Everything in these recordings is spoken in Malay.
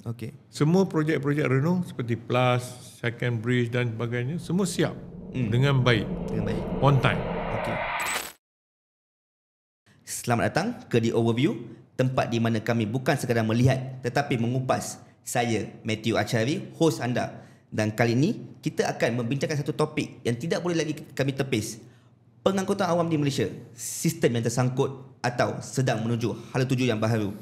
Okey. Semua projek-projek renung seperti PLAS, Second Bridge dan sebagainya semua siap dengan baik. Dengan baik. On time. Okey. Selamat datang ke The Overview, tempat di mana kami bukan sekadar melihat tetapi mengupas. Saya Matthew Achari, host anda. Dan kali ini kita akan membincangkan satu topik yang tidak boleh lagi kami tepis. Pengangkutan awam di Malaysia, sistem yang tersangkut atau sedang menuju hala tuju yang baharu.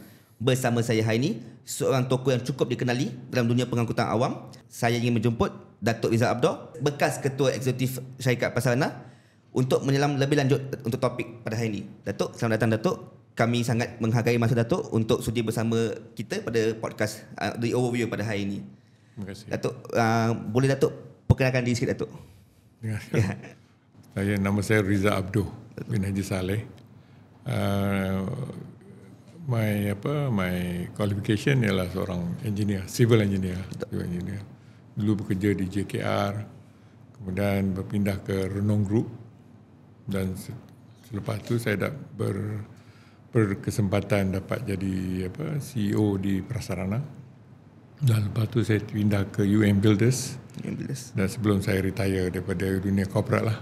Bersama saya hari ini, seorang tokoh yang cukup dikenali dalam dunia pengangkutan awam. Saya ingin menjemput Datuk Rizal Abdul, bekas Ketua Eksekutif Syarikat Prasarana, untuk menyelam lebih lanjut untuk topik pada hari ini. Datuk, selamat datang Datuk. Kami sangat menghargai masa Datuk untuk sudi bersama kita pada podcast The Overview pada hari ini. Terima kasih. Datuk, boleh Datuk perkenalkan diri sikit Datuk? Ya. Nama saya Rizal Abdul bin Haji Saleh. My qualification ialah seorang engineer, civil engineer. Dulu bekerja di JKR, kemudian berpindah ke Renong Group, dan selepas tu saya dah berkesempatan dapat jadi CEO di Prasarana. Dan lepas tu saya pindah ke UM Builders. Dan sebelum saya retire daripada dunia korporat lah.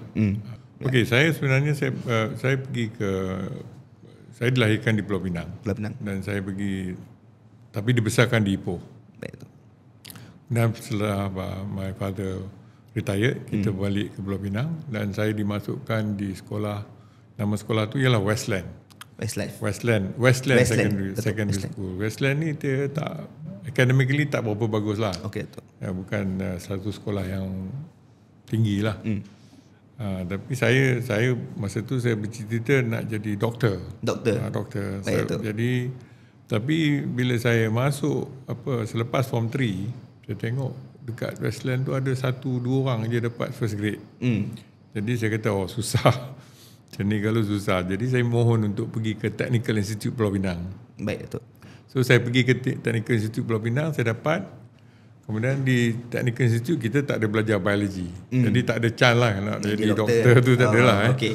Okey, saya sebenarnya saya pergi ke, saya dilahirkan di Pulau Pinang. Dan saya pergi, tapi dibesarkan di Ipoh. Baik tu. Dan setelah my father retired, kita balik ke Pulau Pinang dan saya dimasukkan di sekolah, nama sekolah tu ialah Westland Secondary School. Westland ni dia tak, academically tak berapa bagus lah. Okey tu. Bukan satu sekolah yang tinggi lah. Tapi saya masa tu saya bercita-cita nak jadi doktor. Doktor. Jadi tapi bila saya masuk selepas form 3, saya tengok dekat Westland tu ada 1-2 orang je dapat first grade. Jadi saya kata susah. Macam ni kalau susah. Jadi saya mohon untuk pergi ke Technical Institute Pulau Pinang. Baik Datuk. So saya pergi ke Technical Institute Pulau Pinang, saya dapat. Kemudian di Technical Institute kita tak ada belajar biologi. Jadi tak ada chance lah nak jadi doktor tu, tak ada lah. Okay.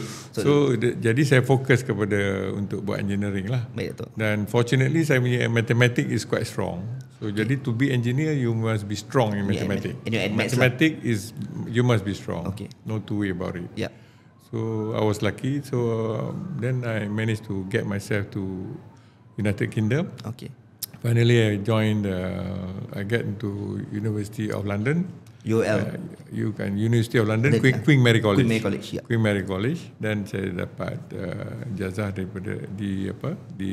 Jadi saya fokus kepada untuk buat engineering lah. Baik Datuk. Dan fortunately saya punya mathematics is quite strong. So jadi to be engineer you must be strong in mathematics. Mathematics is you must be strong. Okay. No two way about it. Yeah. So I was lucky. So then I managed to get myself to United Kingdom. Okay. Finally, I joined. I get into University of London. UL. University of London, Queen Mary College. Queen Mary College. Dan saya dapat ijazah daripada di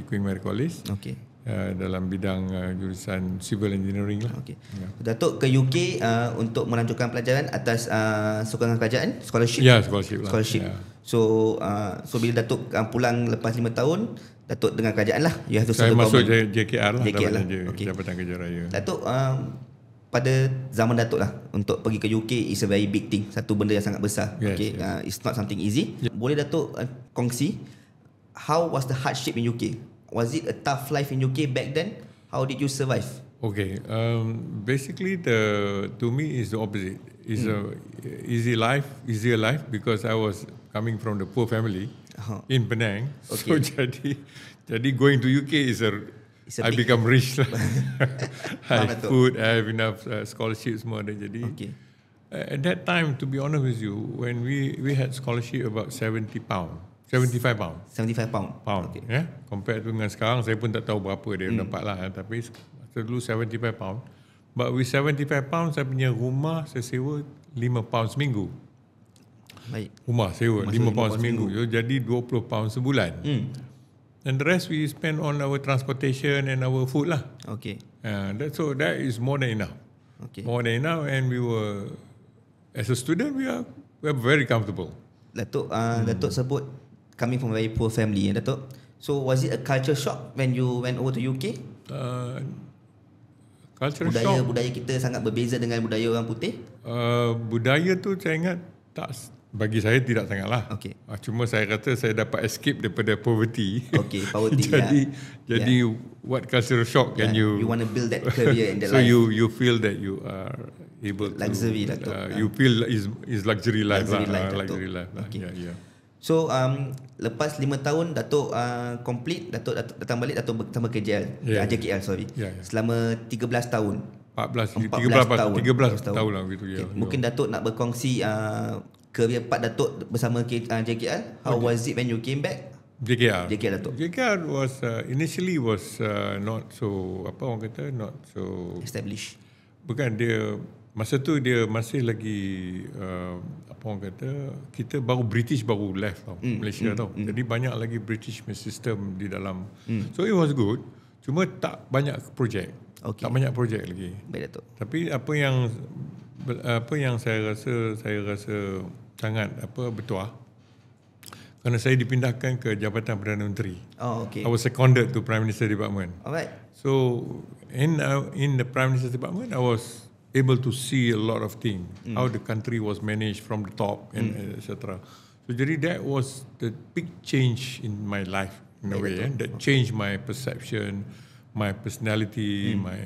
Queen Mary College. Okay. Dalam bidang jurusan civil engineering lah. Okay. Datuk ke UK untuk melanjutkan pelajaran atas sokongan kerajaan, scholarship. Ya, scholarship lah. Yeah. So bila Datuk pulang lepas 5 tahun, Datuk dengan kerajaan lah. Saya masuk JKR lah. Jabatan Kerja Raya. Datuk, pada zaman Datuk lah, untuk pergi ke UK is a very big thing. Satu benda yang sangat besar. Yes, okay. Yes. It's not something easy. Boleh Datuk kongsi, how was the hardship in UK? Was it a tough life in UK back then? How did you survive? Okay, basically to me is the opposite. It's a easier life because I was coming from the poor family in Penang. Okay. So jadi going to UK I become rich lah. I have food, I have enough scholarships semua ada. Jadi at that time, to be honest with you, when we had scholarship about £75 pound. Okay. Yeah? Compared dengan sekarang, saya pun tak tahu berapa dia dapat lah. Tapi dulu £75. But with £75, saya punya rumah saya sewa £5 seminggu. Baik. Rumah sewa £5 seminggu. Jadi £20 sebulan. And the rest we spend on our transportation and our food lah. Okay. That is more than enough. Okay. More than enough, and we were, as a student, we are very comfortable. Datuk sebut coming from a very poor family, Datuk. So was it a culture shock when you went over to UK? Culture shock. Budaya kita sangat berbeza dengan budaya orang putih. Budaya tu saya ingat bagi saya tidak sangat lah. Okay. Cuma saya kata saya dapat escape daripada poverty. Okay, poverty. jadi what culture shock can you want to build that career in that so life. So you feel that you are able luxury to you feel is luxury life. Luxury life. Okay. Yeah. So lepas 5 tahun Datuk complete, Datuk datang balik, Datuk bersama KJL, JKL sorry. Selama 13 tahun. 13 tahun lah gitu ya. Mungkin Datuk nak berkongsi career part Datuk bersama JKL. How was it when you came back? JKL Datuk. JKL was initially was not so not so established. Bukan, dia masa tu dia masih lagi kita British baru left Malaysia tau. Jadi banyak lagi British system di dalam. So it was good. Cuma tak banyak projek. Tak banyak projek lagi. Baik Datuk. Tapi apa yang saya rasa sangat bertuah, kerana saya dipindahkan ke Jabatan Perdana Menteri. I was seconded to Prime Minister Department. Alright. So in the Prime Minister Department, I was able to see a lot of things, how the country was managed from the top and etc. So jadi that was the big change in my life in a way. That changed my perception, my personality, my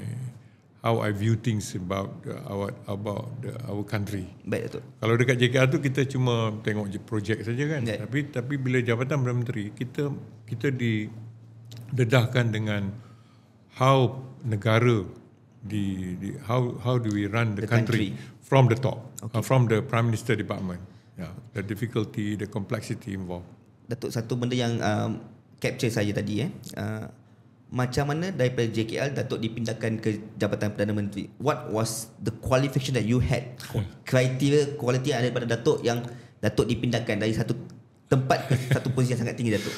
how I view things about our country. Baik Datuk. Kalau dekat JKL tu kita cuma tengok je projek saja kan. Tapi bila Jabatan Perdana Menteri, kita didedahkan dengan how negara how do we run the country from the top, from the Prime Minister Department. The difficulty, the complexity involved. Datuk, satu benda yang capture saya tadi macam mana daripada JKL Datuk dipindahkan ke Jabatan Perdana Menteri? What was the qualification that you had? Kriteria kualiti yang ada pada Datuk yang Datuk dipindahkan dari satu tempat ke satu posisi yang sangat tinggi Datuk?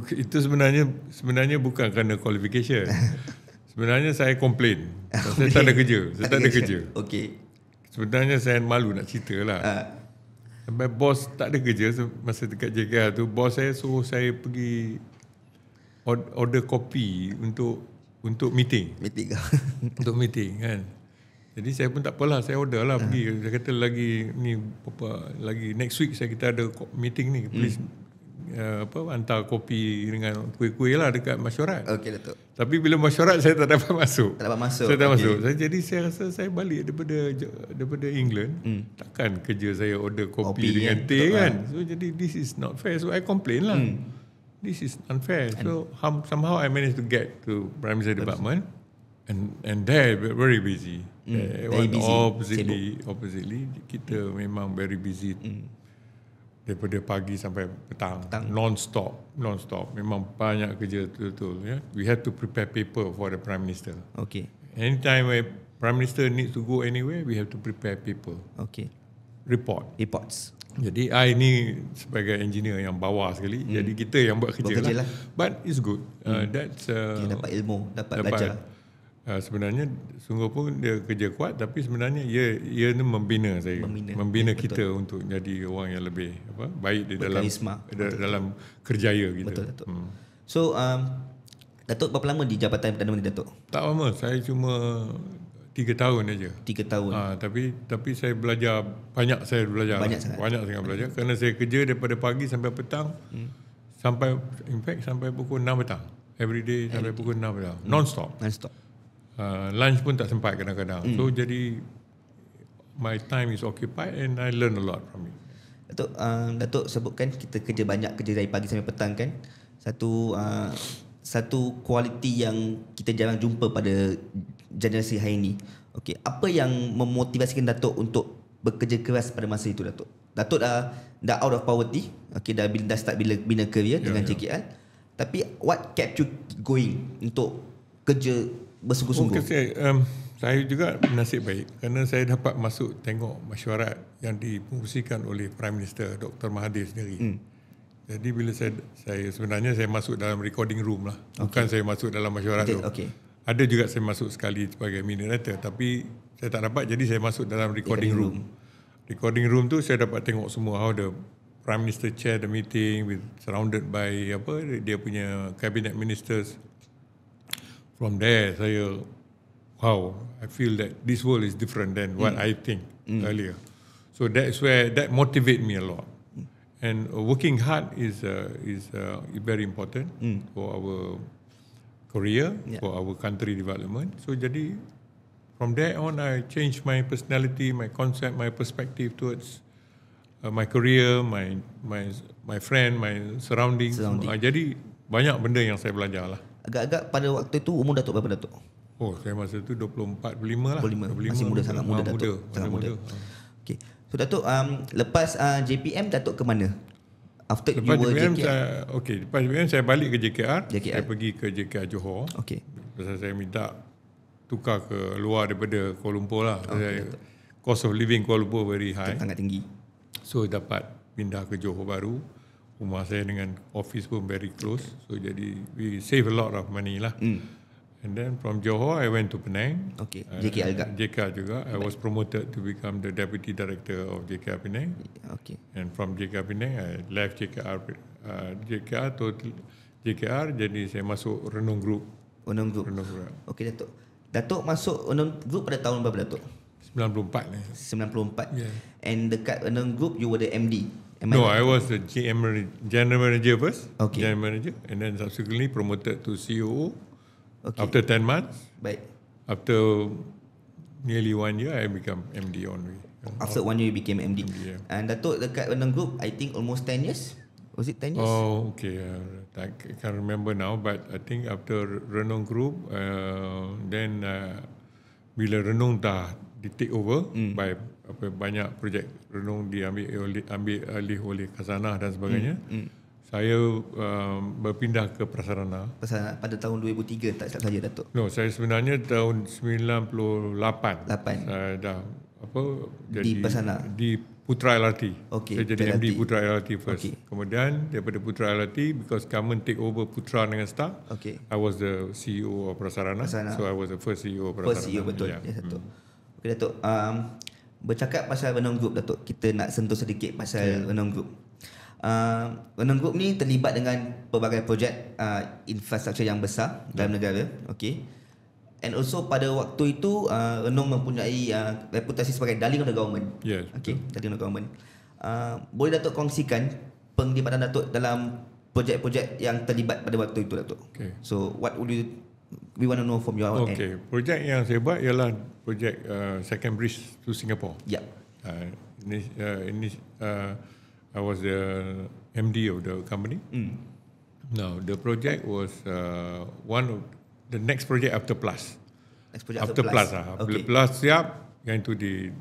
Itu sebenarnya bukan kerana qualification. Sebenarnya saya komplain. Saya tak ada kerja. Okey. Sebenarnya saya malu nak cerita lah. Sampai bos tak ada kerja masa dekat JKL tu, bos saya suruh saya pergi order kopi untuk meeting. Untuk meeting kan. Jadi saya pun tak apalah, saya order lah pergi. Saya kata lagi next week kita ada meeting ni. Please hantar kopi dengan kuih-kuih lah dekat mesyuarat. Okey Datuk. Tapi bila mesyuarat saya tak dapat masuk. Saya tak masuk. Jadi saya rasa saya balik daripada England, takkan kerja saya order kopi dengan teh kan. So jadi this is not fair. So I complain lah. This is unfair. So somehow I managed to get to Prime Minister Department, and they're very busy. Very busy. Oppositely, kita memang very busy. Daripada pagi sampai petang. Non-stop. Memang banyak kerja betul-betul. We have to prepare paper for the Prime Minister. Okay. Anytime where Prime Minister needs to go anywhere, we have to prepare paper. Okay. Reports. Jadi I ni sebagai engineer yang bawah sekali, jadi kita yang buat kerja lah. But it's good. That's dapat ilmu, dapat belajar. Sebenarnya sungguh pun dia kerja kuat, tapi sebenarnya ia ni membina saya, membina kita untuk jadi orang yang lebih baik di dalam kerjaya kita. Betul Datuk. So Datuk berapa lama di Jabatan Perdana Menteri Datuk? Tak lama, saya cuma 3 tahun aja. 3 tahun. Tapi saya belajar banyak sangat belajar kerana saya kerja daripada pagi sampai petang. Sampai pukul 6 petang. Every day sampai pukul 6 petang. Non-stop. Lunch pun tak sempat kadang-kadang. So jadi my time is occupied and I learn a lot from it. Datuk sebutkan kita kerja dari pagi sampai petang kan. Satu kualiti yang kita jarang jumpa pada generasi hari ini. Okey, apa yang memotivasikan Datuk untuk bekerja keras pada masa itu Datuk? Datuk dah out of poverty. Okey, dah start bina career dengan JKL. Tapi what kept you going untuk kerja bersungguh-sungguh? Saya juga nasib baik kerana saya dapat masuk tengok mesyuarat yang dipengerusikan oleh Prime Minister Dr. Mahathir sendiri. Jadi bila saya sebenarnya saya masuk dalam recording room lah. Bukan saya masuk dalam mesyuarat tu. Ada juga saya masuk sekali sebagai moderator, tapi saya tak dapat, jadi saya masuk dalam recording room. Recording room tu saya dapat tengok semua how the Prime Minister chair the meeting surrounded by dia punya cabinet ministers. From there I feel that this world is different than what I think earlier. So that's where that motivate me a lot. And working hard is very important for our career, for our country development. So jadi from there on I changed my personality, my concept, my perspective towards my career, my friend, my surroundings. Jadi banyak benda yang saya belajar lah. Agak-agak pada waktu itu umur Datuk berapa, Datuk? Oh, saya masa tu 24, 25 lah. 25. Masih muda, sangat muda Datuk. Sangat muda. Okay. So Datuk, lepas JPM, Datuk ke mana? After lepas you were JKR? Lepas JPM saya balik ke JKR. Saya pergi ke JKR Johor. Okay. Pasal saya minta tukar ke luar daripada Kuala Lumpur lah. Cost of living Kuala Lumpur very high. Sangat tinggi. So dapat pindah ke Johor baru. Rumah saya dengan office pun very close. So jadi we save a lot of money lah. And then from Johor I went to Penang. Okay. JKR juga. JKR juga. I was promoted to become the deputy director of JKR Penang. Okay. And from JKR Penang I left JKR to JKR, jadi saya masuk Renung Group. Renung Group. Okay, Datuk. Datuk masuk Renung Group pada tahun berapa, Datuk? 94 ni. 94. Yeah. And dekat Renung Group you were the MD. I was the general manager first. Okay. General manager, and then subsequently promoted to COO. Okay. After 10 months. Baik. After nearly 1 year, I become MD only. After 1 year, you became MD. Yeah. And Datuk dekat Renung Group, I think almost 10 years. Was it 10 years? Oh, okay. I can't remember now, but I think after Renung Group, then bila Renung dah di take over by banyak projek Renung diambil alih oleh Khazanah dan sebagainya. Saya berpindah ke Prasarana. Pada tahun 2003 tak salah saya, Datuk? No, saya sebenarnya tahun 98. Saya dah jadi di Prasarana. Di Putra LRT. Okay, saya jadi MD Putra LRT first. Okay. Kemudian daripada Putra LRT, because government take over Putra dengan Star, I was the CEO of Prasarana. So I was the first CEO of Prasarana. First CEO, betul. Yeah. Yes, Datuk. Okay, Datuk. Bercakap pasal Renung Group, Datuk, kita nak sentuh sedikit pasal Renung Group. Renung Group ni terlibat dengan pelbagai projek infrastruktur yang besar dalam negara. Okay. And also pada waktu itu Renung mempunyai reputasi sebagai darling of the government. Yes. Okay, darling of the government. Boleh Datuk kongsikan penglibatan Datuk dalam projek-projek yang terlibat pada waktu itu, Datuk? Okay. So what would we want to know from your end? Okay, projek yang saya buat ialah projek second bridge to Singapore. Yeah. I was the MD of the company. Now the project was one of the next project after Plus. Next project after Plus. Okay. Plus siap, yang itu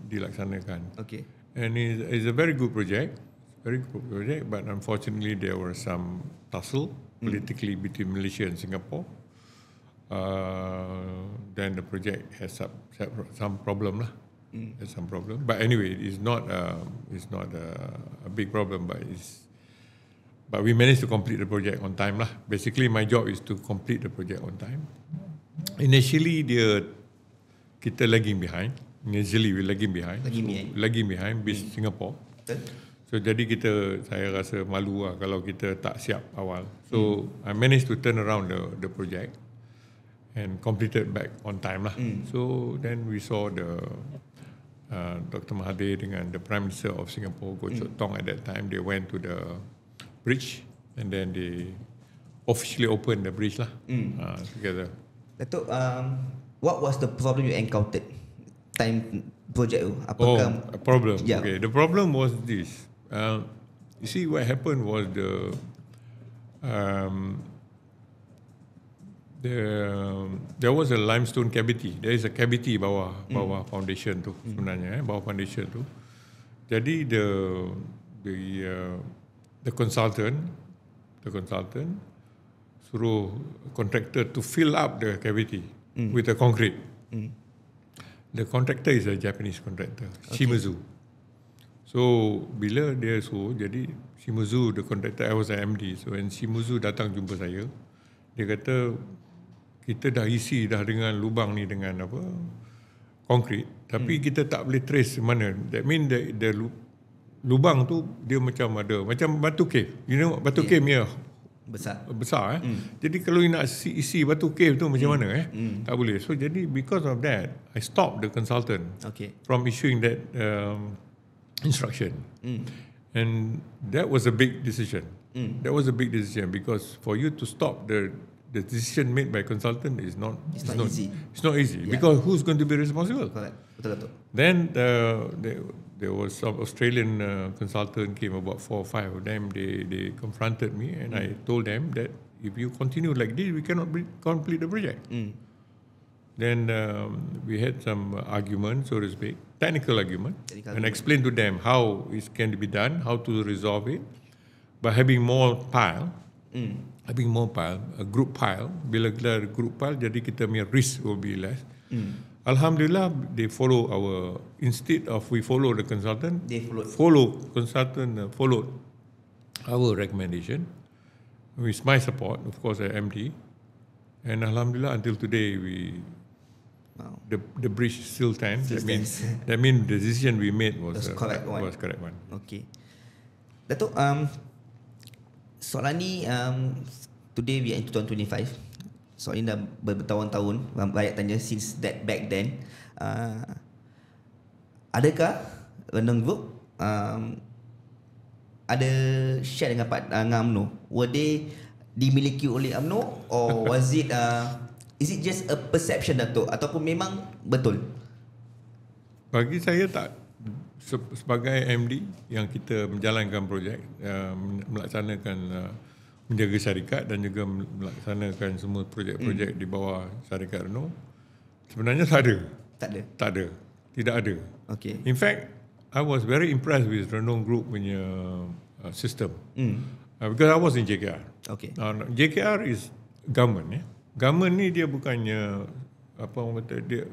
dilaksanakan. Okay. And it's a very good project. But unfortunately there were some tussle politically between Malaysia and Singapore. Then the project has some problem lah. There's some problem. But anyway, it's not a big problem, but we managed to complete the project on time lah. Basically, my job is to complete the project on time. Initially, kita lagging behind. Initially, we lagging behind. Lagging behind Singapore. So jadi saya rasa malu lah kalau kita tak siap awal. So I managed to turn around the project and completed back on time lah. So then we saw Dr. Mahathir dengan the Prime Minister of Singapore, Goh Chok Tong, at that time. They went to the bridge and then they officially opened the bridge lah together. Datuk, what was the problem you encountered time project tu? Apakah a problem? Yeah. Okay, the problem was this. You see, what happened was there was a limestone cavity. There is a cavity bawah foundation tu sebenarnya, bawah foundation tu. Jadi the consultant suruh contractor to fill up the cavity with the concrete. The contractor is a Japanese contractor, Shimizu. So bila dia suruh, jadi Shimizu the contractor, I was an MD. So when Shimizu datang jumpa saya, dia kata kita dah isi dengan lubang ni dengan konkrit, tapi kita tak boleh trace mana. That mean the lubang tu dia macam batu cave. You know batu cave ni besar Jadi kalau nak isi batu cave tu macam mana tak boleh. So jadi because of that, I stopped the consultant from issuing that instruction. And that was a big decision. That was a big decision because for you to stop the decision made by consultant is not easy. It's not easy because who's going to be responsible? Correct. Betul. Then there was some Australian consultant came, about 4 or 5 of them. They confronted me, and I told them that if you continue like this, we cannot complete the project. Then we had some argument, so to speak, technical argument, and explained to them how it can be done, how to resolve it by having more pile, a group pile. Bila kita group pile, jadi kita punya risk will be less. Alhamdulillah, they follow instead of we follow the consultant, they followed our recommendation with my support, of course, at MD. And Alhamdulillah, until today, the bridge still stands. That means the decision we made was correct one. Okay. Datuk, soalan ni, today we are in 2025. Soalan ni dah bertahun-tahun, banyak tanya since that back then. Adakah Renung Group ada share dengan UMNO? Were they dimiliki oleh UMNO, or was it is it just a perception, Datuk, ataupun memang betul? Bagi saya tak, sebagai MD yang kita menjalankan projek, melaksanakan menjaga syarikat dan juga melaksanakan semua projek-projek di bawah syarikat Renung, sebenarnya tak ada. Tidak ada. Okay. In fact, I was very impressed with Renung Group punya system. Because I was in JKR. Okay. JKR is government. Government ni dia bukannya orang kata, dia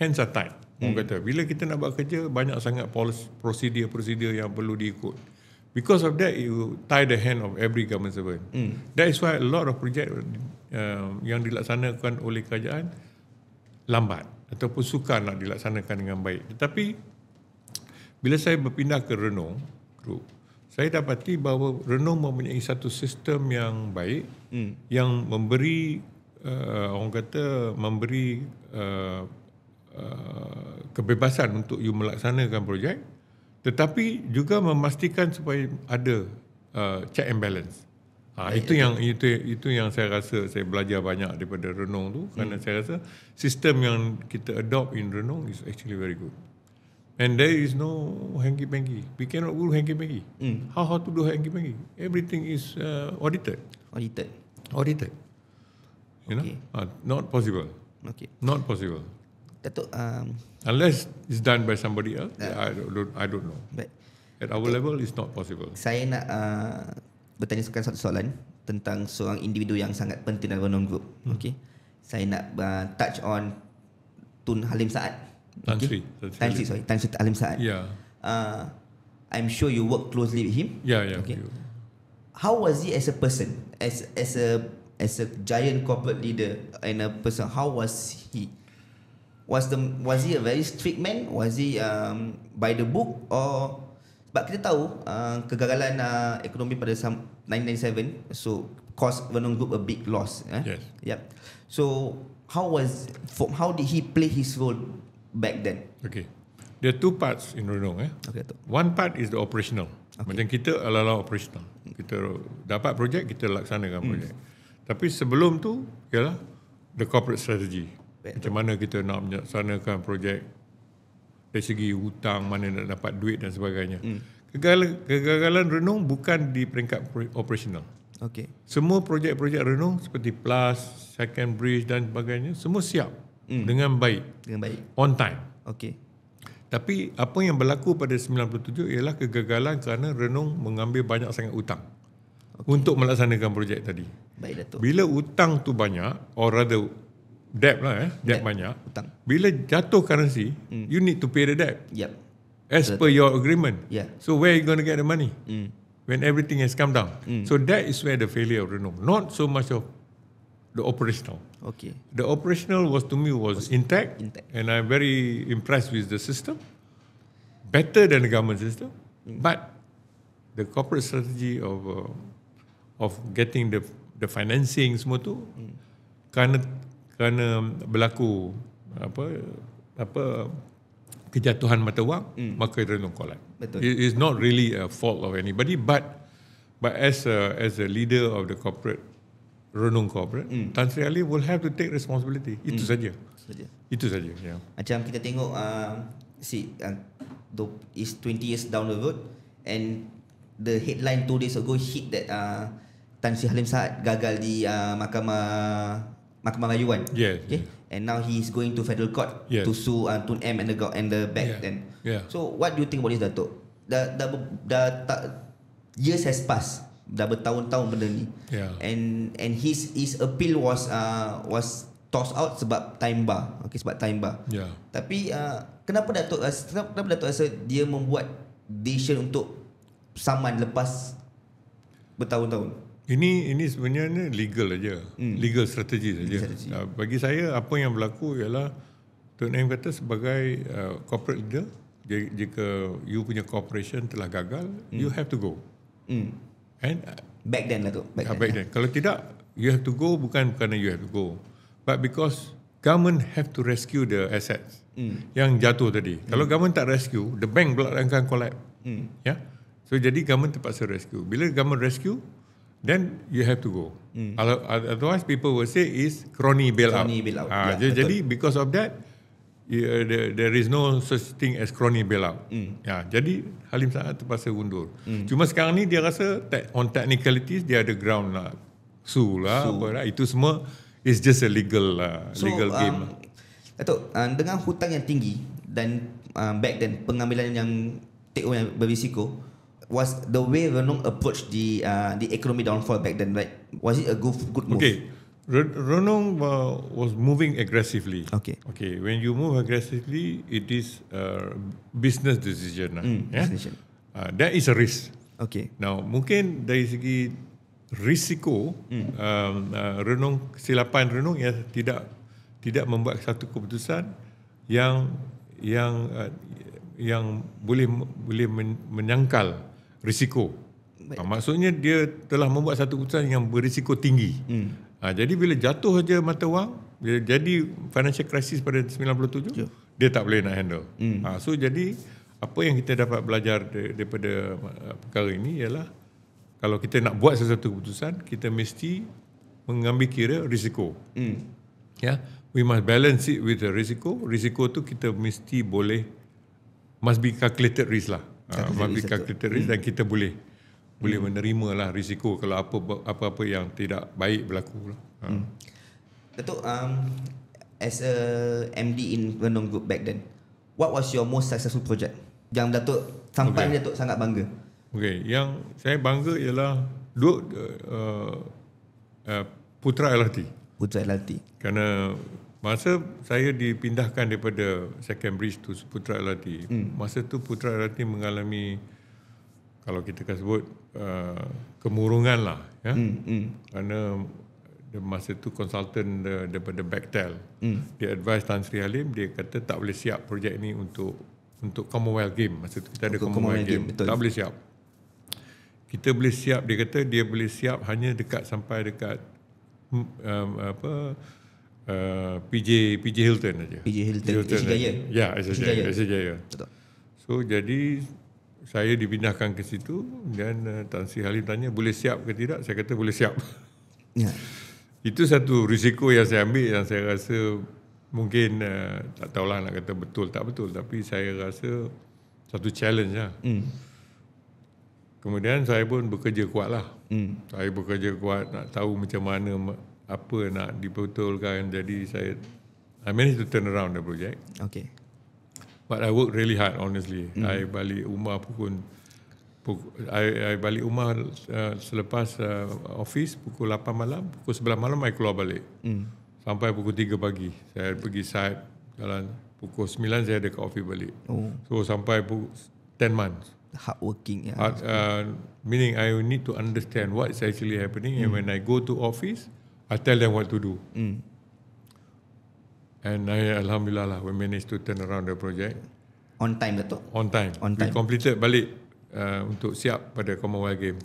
hands are tight. Orang kata bila kita nak buat kerja, banyak sangat prosedur yang perlu diikut. Because of that, you tie the hand of every government servant. That is why a lot of project yang dilaksanakan oleh kerajaan lambat ataupun sukar nak dilaksanakan dengan baik. Tetapi bila saya berpindah ke Renung Group, saya dapati bahawa Renung mempunyai satu sistem yang baik, yang memberi kebebasan untuk you melaksanakan projek, tetapi juga memastikan supaya ada check and balance. Itu yang saya rasa saya belajar banyak daripada Renung tu, kerana saya rasa sistem yang kita adopt in Renung is actually very good. And there is no hanky-panky. We cannot do hanky-panky. How to do hanky-panky? Everything is audited. You know, not possible. Okay. Not possible. Datuk, unless it's done by somebody else, I don't know. But at our level, it's not possible. Saya nak bertanya satu soalan tentang seorang individu yang sangat penting dalam Renung Group. Okay. Saya nak touch on Tun Halim Saad. Tan Sri Halim Saad. Yeah. I'm sure you work closely with him. Yeah. Okay. How was he as a person, as a giant corporate leader and a person? How was he? Was he a very strict man? Was he by the book, or sebab kita tahu kegagalan ekonomi pada 1997 so cost Renung Group a big loss. Yes. Yep. So how did he play his role back then? Okay. There are two parts in Renung. Okay. One part is the operational. Okay. Macam kita ala-ala operational. Kita dapat projek, kita laksanakan projek. Tapi sebelum tu ialah the corporate strategy. Macam mana kita nak melaksanakan projek dari segi hutang, mana nak dapat duit dan sebagainya. Kegagalan Renung bukan di peringkat operational. Okay. Semua projek-projek Renung seperti PLAS, Second Bridge dan sebagainya, semua siap dengan baik. On time. Okay. Tapi apa yang berlaku pada 97 ialah kegagalan kerana Renung mengambil banyak sangat hutang untuk melaksanakan projek tadi. Baik, Datuk. Bila hutang tu banyak, or rather debt lah, debt banyak. Hutang. Bila jatuh currency, you need to pay the debt. Yep. As per your agreement. Yeah. So where are you going to get the money? When everything has come down. So that is where the failure of Renung. Not so much of the operational. Okay. The operational was intact. And I'm very impressed with the system. Better than the government system. But the corporate strategy of getting the financing semua tu, kerana berlaku kejatuhan mata wang, maka Renung collapse. It is not really a fault of anybody, but as a leader of the corporate renung corporate, Tan Sri Ali will have to take responsibility. Itu saja. Itu saja. Yeah. Macam kita tengok is 20 years down the road, and the headline 2 days ago hit that Tan Sri Halim Saad gagal di Mahkamah Rayuan. Yes. Okay. And now he is going to federal court to sue Tun M and the back then. So what do you think about this, Datuk? Years has passed. Dah bertahun-tahun benda ni. And his appeal was tossed out sebab time bar. Okay, sebab time bar. Tapi kenapa Datuk rasa dia membuat decision untuk saman lepas bertahun-tahun? Ini sebenarnya legal aja. Legal strategi saja. Bagi saya apa yang berlaku ialah Tun M kata sebagai corporate leader, jika you punya corporation telah gagal, you have to go. And back then lah tu. Back then. Kalau tidak, you have to go bukan kerana you have to go, but because government have to rescue the assets yang jatuh tadi. Kalau government tak rescue, the bank pula akan collapse. So jadi government terpaksa rescue. Bila government rescue, then you have to go. Otherwise people will say is crony bailout. Jadi because of that, there is no such thing as crony bailout. Jadi Halim Saad terpaksa undur. Cuma sekarang ni dia rasa on technicalities dia ada ground lah, sue lah. Itu semua is just a legal game. Datuk, dengan hutang yang tinggi dan back then pengambilan yang take over yang berisiko, was the way Renung approach the economic downfall back then, right? Was it a good move? Okay. Renung was moving aggressively. Okay. When you move aggressively, it is a business decision. Decision. That is a risk. Okay. Now, mungkin dari segi risiko, Renung, kesilapan Renung ya tidak membuat satu keputusan yang boleh menyangkal risiko. Maksudnya dia telah membuat satu keputusan yang berisiko tinggi. Jadi bila jatuh saja mata wang, jadi financial crisis pada 97, dia tak boleh nak handle. So jadi apa yang kita dapat belajar daripada perkara ini ialah kalau kita nak buat sesuatu keputusan, kita mesti mengambil kira risiko. We must balance it with the risiko. Risiko tu kita mesti must be calculated risk lah. Must be calculated risk dan kita boleh menerima lah risiko kalau apa-apa yang tidak baik berlaku. Datuk, as a MD in Renung Group back then, what was your most successful project yang Datuk sampai ni Datuk sangat bangga? Yang saya bangga ialah Putra LRT. Kerana masa saya dipindahkan daripada Second Bridge to Putra LRT, masa tu Putra LRT mengalami, kalau kita akan sebut, kemurungan lah. Kerana masa tu konsultan daripada Bechtel, dia advise Tan Sri Halim, dia kata tak boleh siap projek ni untuk Commonwealth Game. Masa tu kita ada Commonwealth Game. Tak boleh siap. Kita boleh siap, dia kata dia boleh siap hanya sampai dekat PJ Hilton aja. PJ Hilton Jaya. Ya, Jaya. So jadi saya dipindahkan ke situ dan Tan Sri Halim tanya boleh siap ke tidak. Saya kata boleh siap. Itu satu risiko yang saya ambil, yang saya rasa mungkin tak tahulah nak kata betul tak betul, tapi saya rasa satu challenge lah. Kemudian saya pun bekerja kuat lah. Saya bekerja kuat nak tahu macam mana apa nak dibetulkan. Jadi I managed to turn around the project. Okay. But I work really hard, honestly. I balik rumah I balik rumah selepas office pukul 8 malam, pukul 11 malam I keluar balik. Sampai pukul 3 pagi. Saya pergi site, jalan. Pukul 9 saya ada ke office balik. So sampai 10 months. Hardworking. Meaning I need to understand what is actually happening, and when I go to office, I tell them what to do. And alhamdulillah lah, we managed to turn around the project. On time Datuk? On time. We completed balik untuk siap pada Commonwealth Game.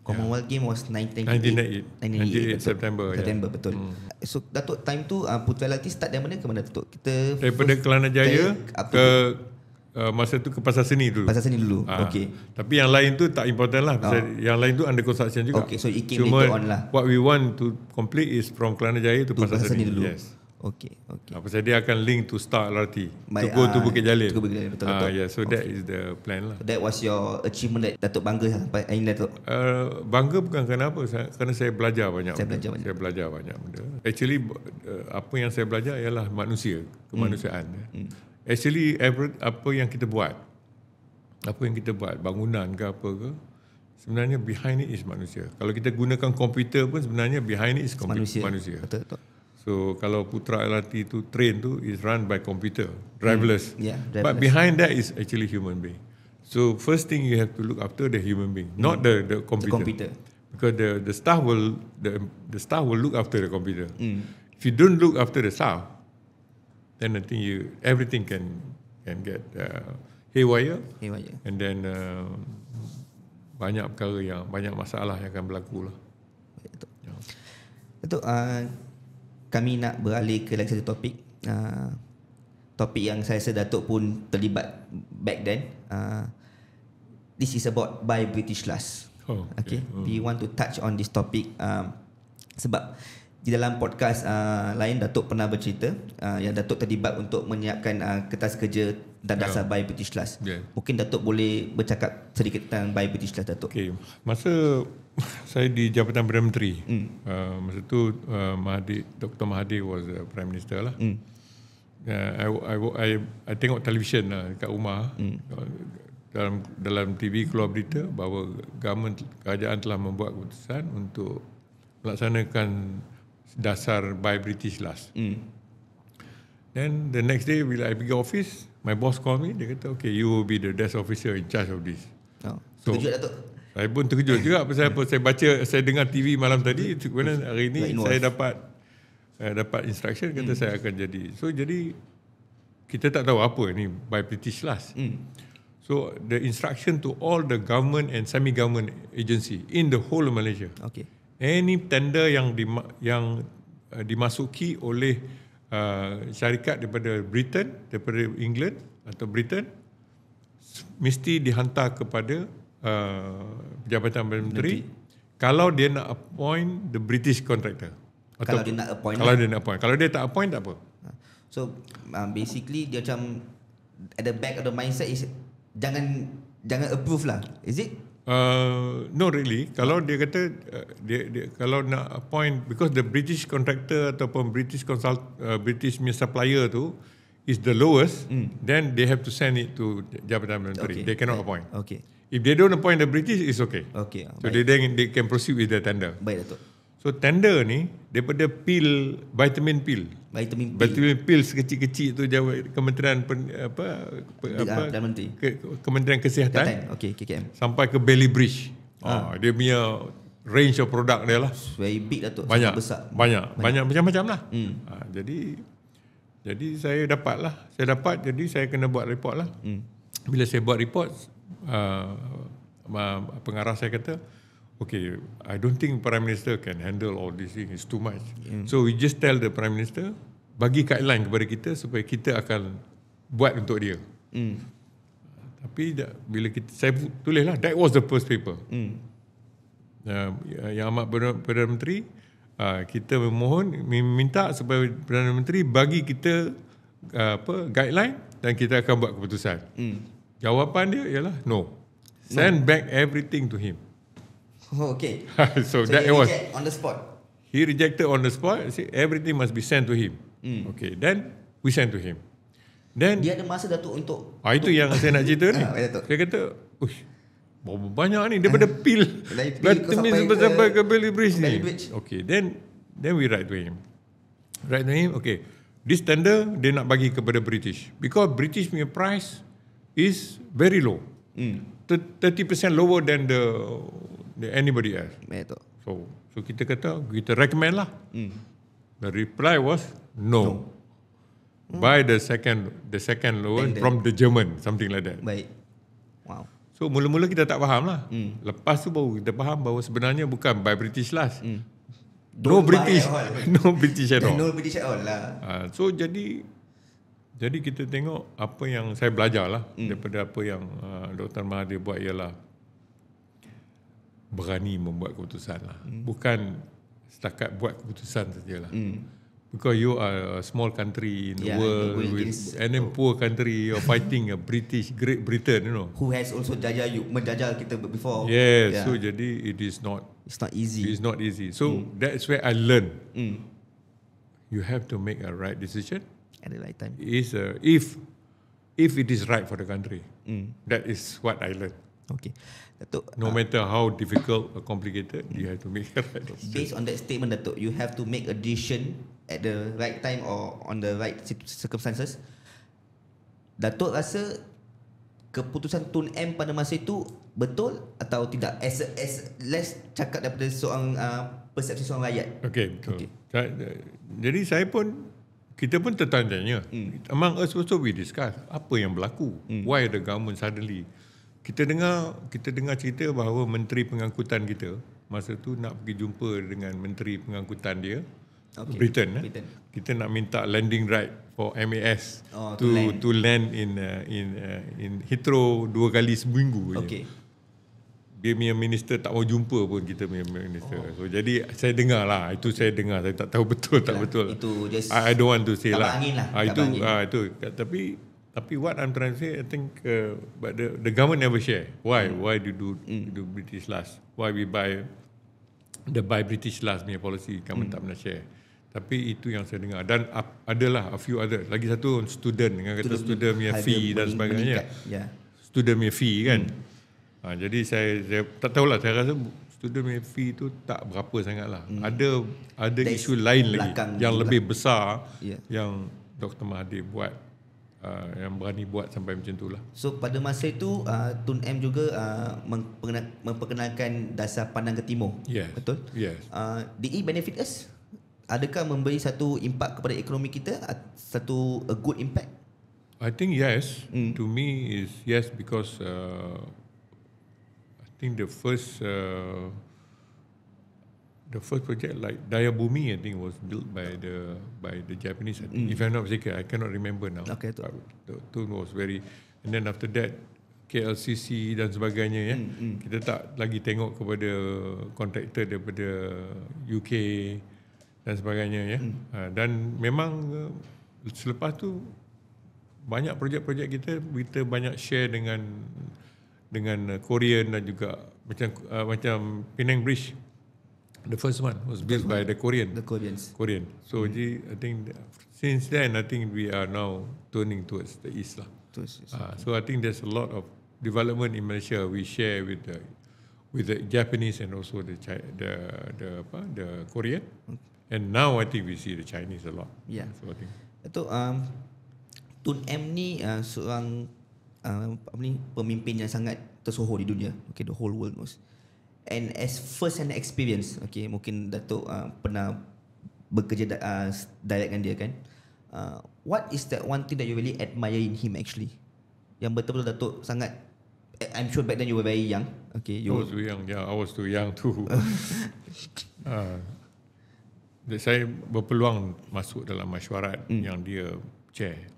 Commonwealth Game was 1998 September. Betul. So Datuk, time tu Putra LRT start dari mana ke mana Datuk? Daripada Kelana Jaya masa tu ke pasar seni dulu. Pasar seni dulu. Okey. Tapi yang lain tu tak important lah. Yang lain tu under construction juga. Okay, so it came later on lah. What we want to complete is from Kelana Jaya to pasar seni dulu. Yes. Okay. Pasal dia akan link to Star LRT. To go to Bukit Jalil. Betul. Yeah, so that is the plan lah. So that was your achievement that Datuk bangga ini Datuk? Bangga bukan kerana apa, kerana saya belajar banyak. Saya belajar banyak benda. Actually, apa yang saya belajar ialah manusia, kemanusiaan. Actually, apa yang kita buat, bangunan ke apa ke, sebenarnya behind it is manusia. Kalau kita gunakan komputer pun sebenarnya behind it is manusia. Betul. So kalau Putra LRT tu train tu is run by computer, driverless. Driverless. But behind that is actually human being. So first thing you have to look after the human being, not the computer. The computer. Because the staff will look after the computer. If you don't look after the staff, then I think everything can get haywire. And then banyak masalah yang akan berlaku lah. Betul. Kami nak beralih ke lagi satu topik. Topik yang saya rasa Datuk pun terlibat back then. This is about Buy British Last. Okay. We want to touch on this topic sebab di dalam podcast lain Datuk pernah bercerita yang Datuk terlibat untuk menyiapkan kertas kerja dan dasar Buy British Last. Mungkin Datuk boleh bercakap sedikit tentang Buy British Last, Datuk. Okay. Masa saya di Jabatan Perdana Menteri, masa tu Dr. Mahathir was the Prime Minister lah. I tengok televisyen lah dekat rumah. Dalam TV keluar berita bahawa kerajaan telah membuat keputusan untuk melaksanakan dasar Buy British Last. Then the next day bila I pergi office, my boss call me, dia kata, okay, you will be the desk officer in charge of this. So, terkejut, Datuk? Saya pun terkejut juga pasal apa, saya dengar TV malam tadi, kemudian hari ini saya dapat instruction kata saya akan jadi. So jadi kita tak tahu apa ni Buy British Last. So the instruction to all the government and semi-government agency in the whole of Malaysia. Okay. Any tender yang dimasuki oleh syarikat daripada England atau Britain mesti dihantar kepada Jabatan Perdana Menteri kalau dia nak appoint the British contractor. Kalau dia nak appoint. Kalau dia tak appoint, tak apa. So basically dia macam at the back of the mindset is jangan approve lah. Is it? No really. Kalau dia kata dia kalau nak appoint, because the British contractor ataupun British supplier tu is the lowest, then they have to send it to Jabatan Menteri. They cannot appoint. Okay. If they don't appoint the British, it's okay. Okay. So they can proceed with the tender. Baik, Datuk. So tender ni daripada vitamin pill sekecil-kecil tu Kementerian Kementerian Kesihatan, KKM, sampai ke Bailey Bridge. Dia punya range of product dia lah. Very big, Datuk. Banyak, besar. Banyak macam-macam lah. Jadi saya dapat, jadi saya kena buat report lah. Bila saya buat report, pengarah saya kata, okay, I don't think Prime Minister can handle all this thing. It's too much. So we just tell the Prime Minister, bagi guideline kepada kita supaya kita akan buat untuk dia. Tapi bila saya tulis lah, that was the first paper. Yang amat Perdana Menteri, kita memohon, minta supaya Perdana Menteri bagi kita guideline dan kita akan buat keputusan. Jawapan dia ialah no. Send back everything to him. Okay. So that was on the spot. He rejected on the spot. Said everything must be sent to him. Okay. Then we sent to him. Then dia ada masa Datuk untuk itu yang saya nak cerita ni. Saya kata, banyak ni daripada pil sampai ke Bailey Bridge ni. Okay. Then we write to him. Okay. This tender dia nak bagi kepada British because British punya price is very low. 30% lower than the anybody else. So kita recommend lah. The reply was no. By the second lower from the German, something like that. Baik. Wow. So mula-mula kita tak faham lah. Lepas tu baru kita faham bahawa sebenarnya bukan by British Last. No British at all. No British at all lah. So jadi Jadi kita tengok apa yang saya belajar lah daripada apa yang Dr. Mahathir buat ialah berani membuat keputusan lah. Bukan setakat buat keputusan sajalah. Because you are a small country in the world and then poor country, you're fighting a Great Britain, you know. Who has also menjajah kita before. Yes, so jadi it's not easy. It's not easy. So that's where I learned. You have to make a right decision at the right time. If it is right for the country. That is what I learned. Okay. Datuk, no matter how difficult or complicated, you have to make a right decision. Based on that statement, Datuk, you have to make a decision at the right time or on the right circumstances. Datuk rasa keputusan Tun M pada masa itu betul atau tidak? Let's cakap daripada seorang persepsi seorang rakyat. Okay, betul. Okay. Jadi kita pun tertanya. Among us also we discuss apa yang berlaku. Why the government suddenly. Kita dengar cerita bahawa Menteri Pengangkutan kita masa tu nak pergi jumpa dengan Menteri Pengangkutan dia, Britain. Kita nak minta landing right for MAS to land in Heathrow 2 kali seminggu. Okay. Dia punya minister tak mau jumpa pun kita punya minister. So jadi saya dengar lah, saya tak tahu betul tak betul. Itu just I don't want to say lah. Itu Tapi what I'm trying to say, I think but the government never share. Why do British Last? Why we buy British Last punya policy, government tak pernah share. Tapi itu yang saya dengar. Dan adalah a few other. Lagi satu student dengan kata student punya fee dan sebagainya. Student punya fee kan. Jadi saya tak tahulah, saya rasa student punya fee tu tak berapa sangat lah. Ada isu lain lagi yang lebih besar yang Dr. Mahathir buat. Yang berani buat sampai macam tu lah. So pada masa itu Tun M juga memperkenalkan dasar pandang ke timur. Betul? Yes. Did it benefit us? Adakah memberi satu impak kepada ekonomi kita, a good impact? I think yes. To me is yes, because I think the first project like Daya Bumi, I think, was built by the Japanese. If I'm not mistaken, I cannot remember now. Okay, the tune was very, and then after that KLCC dan sebagainya. Kita tak lagi tengok kepada kontraktor daripada UK dan sebagainya. Dan memang selepas tu banyak projek-projek kita banyak share dengan Korean dan juga macam Penang Bridge. The first one was built by the Koreans. So I think since then, I think we are now turning towards the east lah. So I think there's a lot of development in Malaysia we share with the Japanese and also the Korean. And now I think we see the Chinese a lot. So I think itu Tun M ni seorang pemimpin yang sangat tersohor di dunia. Okay, the whole world knows. And as first hand experience, okay, mungkin Datuk pernah bekerja direct dengan dia kan. What is that one thing that you really admire in him actually? Yang betul-betul Datuk sangat, I'm sure back then you were very young. Okay, I was too young. Yeah, I was too young too. Saya berpeluang masuk dalam mesyuarat yang dia chair.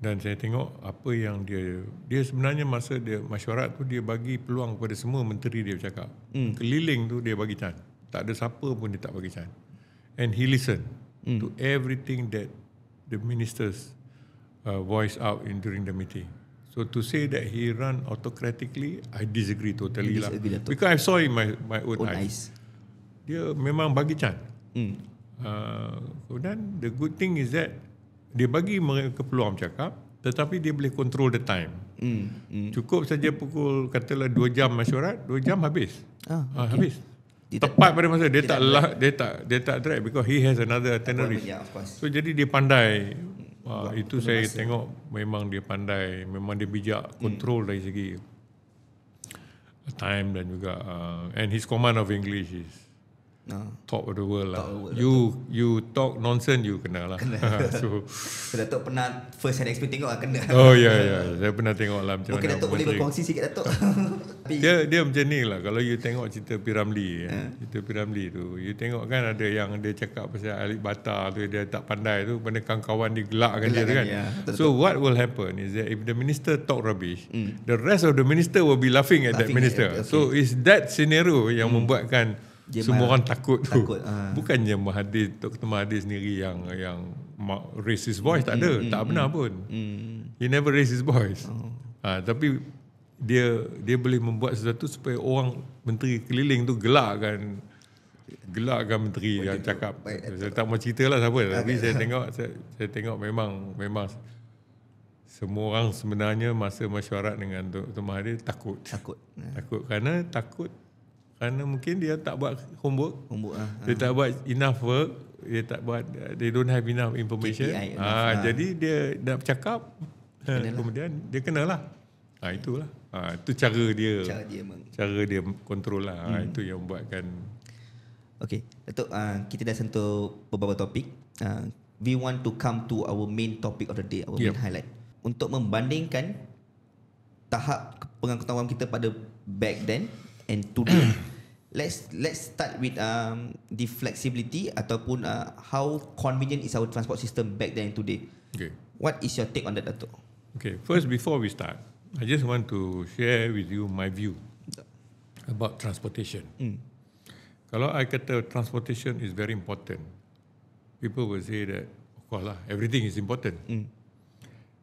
Dan saya tengok apa yang dia sebenarnya masa dia mesyuarat tu dia bagi peluang kepada semua menteri dia bercakap. Keliling tu dia bagi chance. Tak ada siapa pun dia tak bagi chance. And he listen to everything that the ministers voice out during the meeting. So to say that he run autocratically, I disagree totally lah. Because I saw in my own eyes. Dia memang bagi chance. Dan the good thing is that dia bagi mereka peluang bercakap, tetapi dia boleh control the time. Cukup saja pukul, katalah 2 jam mesyuarat, 2 jam habis. Habis. Tepat pada masa dia tak drag because he has another itinerary. So jadi dia pandai. Itu saya tengok memang dia pandai, memang dia bijak, control dari segi time dan juga and his command of English is top of the world lah. You talk nonsense, you kena lah. So Datuk pernah first hand experience tengok lah, kena. Oh ya, saya pernah tengok lah macam mungkin mana. Datuk boleh berkongsi sikit, Datuk. Dia macam ni lah. Kalau you tengok cerita P.Ramlee, cerita P.Ramlee tu, you tengok kan ada yang dia cakap pasal Alif Bata tu, dia tak pandai tu, pada kawan-kawan dia gelakkan dia kan. So what will happen is that if the minister talk rubbish, the rest of the minister will be laughing at that minister. So it's that scenario yang membuatkan semua orang takut tu. Bukannya Dr. Mahathir sendiri yang raise his voice, tak ada, tak benar pun. He never raise his voice. Tapi dia boleh membuat sesuatu supaya orang menteri keliling tu gelakkan menteri yang cakap. Saya tak mau cerita lah siapa, tapi saya tengok memang semua orang sebenarnya masa mesyuarat dengan Dr. Mahathir takut kerana mungkin dia tak buat homework, dia tak buat enough work, they don't have enough information. Jadi dia nak bercakap, kemudian dia kenalah. Itulah. Itu cara dia kontrol lah. Itu yang membuatkan. Okey, Datuk, kita dah sentuh beberapa topik. We want to come to our main topic of the day, our main highlight. Untuk membandingkan tahap pengetahuan kita pada back then and today. Let's start with the flexibility ataupun how convenient is our transport system back then and today. Okay. What is your take on that, Datuk? Okay, first before we start, I just want to share with you my view about transportation. Kalau I kata transportation is very important, people will say that of course lah, everything is important.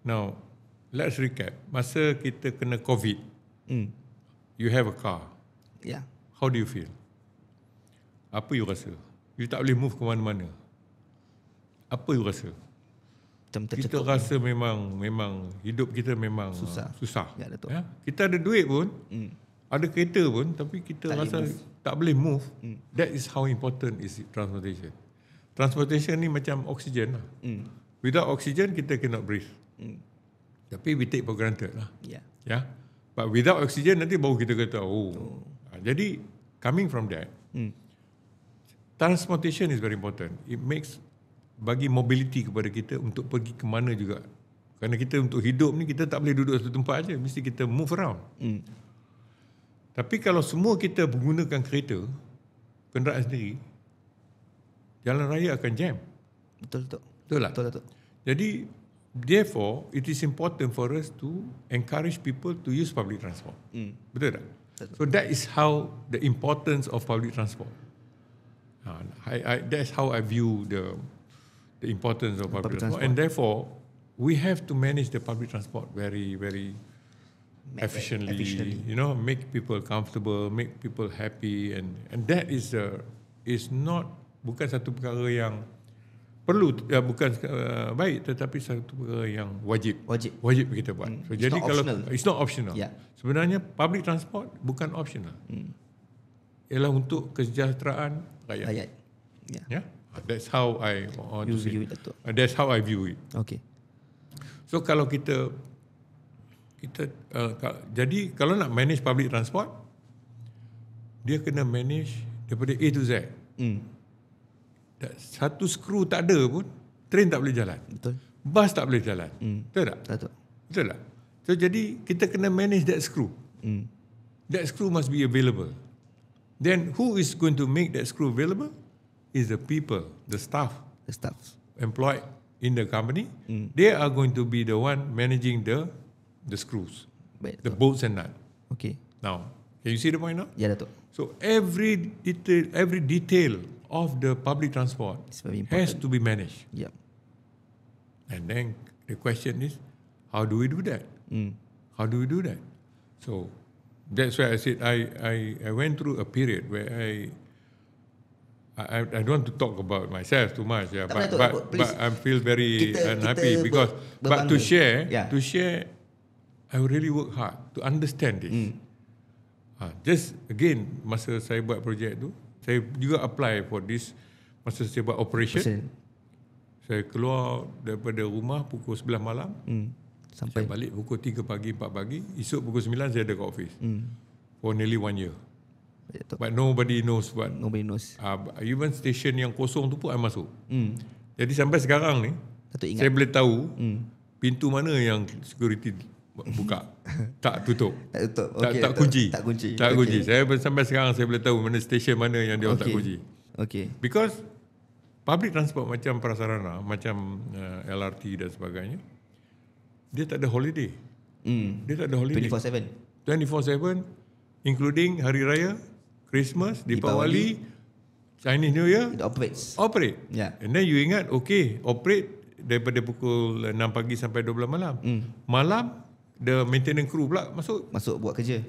Now, let's recap. Masa kita kena COVID, you have a car. Yeah. How do you feel? Apa you rasa? You tak boleh move ke mana-mana. Apa you rasa? Kita rasa memang hidup kita memang susah. Ya? Kita ada duit pun, ada kereta pun, tapi kita rasa tak boleh move. That is how important is transportation. Transportation ni macam oksigen lah. Without oksigen kita cannot breathe. Tapi we take for granted lah. Yeah. But without oksigen nanti baru kita kata jadi coming from that, transportation is very important. It makes bagi mobility kepada kita untuk pergi ke mana juga. Kerana kita untuk hidup ni kita tak boleh duduk satu tempat aja, mesti kita move around. Tapi kalau semua kita menggunakan kereta, kenderaan sendiri, jalan raya akan jam. Betul tak? Betul. Jadi therefore it is important for us to encourage people to use public transport. Betul tak? So that is how the importance of public transport. That's how I view the importance of public transport. And therefore, we have to manage the public transport very, very efficiently. You know, make people comfortable, make people happy, and that is not bukan satu perkara yang perlu, bukan baik, tetapi satu perkara yang wajib kita buat. So it's jadi kalau optional. it's not optional. Sebenarnya public transport bukan optional. Ialah untuk kesejahteraan rakyat. That's how I want to say. That's how I view it. Okay. So kalau kita jadi kalau nak manage public transport, dia kena manage daripada A to Z. Satu skru tak ada pun, train tak boleh jalan. Betul. Bus tak boleh jalan. Betul tak? Betul tak? So jadi kita kena manage that screw. That screw must be available. Then who is going to make that screw available? Is the people, the staff employed in the company. They are going to be the one managing the screws, the bolts and nuts. Okay. Now, can you see the point now? Ya, Datuk. So every detail of the public transport has to be managed. Yep. And then the question is, how do we do that? How do we do that? So that's why I said I went through a period where I don't want to talk about myself too much, but I feel very unhappy because to share, I really work hard to understand this. Just again, masa saya buat projek tu, saya juga apply for this. Masa saya buat operation, saya keluar daripada rumah pukul 9 malam, sampai saya balik pukul 3 pagi, 4 pagi. Esok pukul 9 saya ada ke office. For nearly 1 year. But nobody knows what. Nobody knows. Even station yang kosong tu pun I masuk. Jadi sampai sekarang ni saya boleh tahu pintu mana yang security buka. Tak tutup. Tak kunci. Tak kunci. Saya sampai sekarang saya boleh tahu mana station mana yang dia tak kunci. Because public transport macam prasarana, macam LRT dan sebagainya, dia tak ada holiday. Dia tak ada holiday. 24/7, including Hari Raya, Christmas, Deepawali, Chinese New Year. It operates. Yeah. And then you ingat, operate daripada pukul 6 pagi sampai 12 malam. Malam, the maintenance crew pula masuk buat kerja.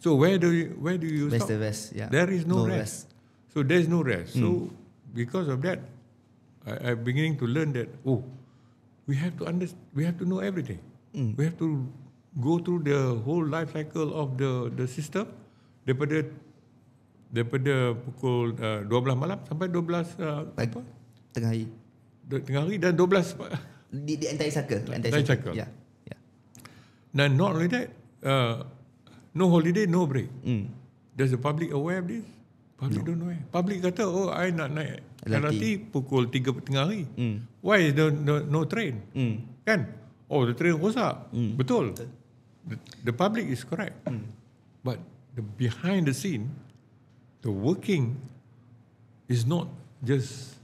So where do you Where's stop? the rest? Yeah. There is no rest. So there's no rest. So because of that, I'm beginning to learn that we have to know everything. We have to go through the whole life cycle of the system daripada pukul 12 malam sampai 12 tengah hari dan 12 di entire cycle. Yeah. Now not only that, no holiday, no break. Does the public aware of this? Public don't know. Public kata, I nak naik LRT pukul 3 tengah hari. Why is there no train? Kan? The train rosak. Betul. The public is correct. But the behind the scene, the working is not just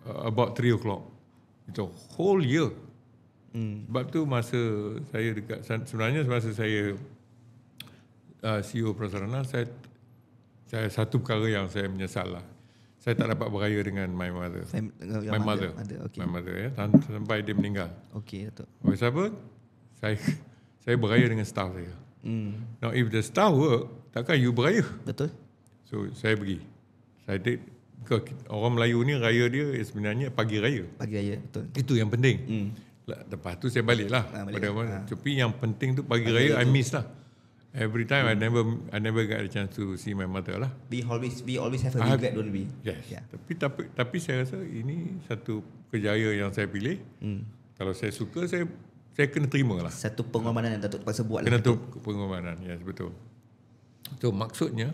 about 3 o'clock. It's a whole year. Sebab tu masa saya sebenarnya masa saya CEO Prasarana, saya satu perkara yang saya menyesal lah. Saya tak dapat beraya dengan my mother. My mother sampai dia meninggal. Oleh sebab saya beraya dengan staff saya. Now if the staff work, takkan you beraya? Betul. So saya pergi. Orang Melayu ni raya dia sebenarnya pagi raya. Betul. Itu yang penting. Lepas tu saya balik lah. Tapi yang penting tu pagi raya I miss lah. Every time I never got a chance to see my mother lah. We always have a regret, don't we? Yes. Yeah. Tapi saya rasa ini satu kejayaan yang saya pilih. Kalau saya suka, saya kena terima lah. Satu pengorbanan yang Datuk terpaksa buat lah. Pengorbanan, yes, betul. So maksudnya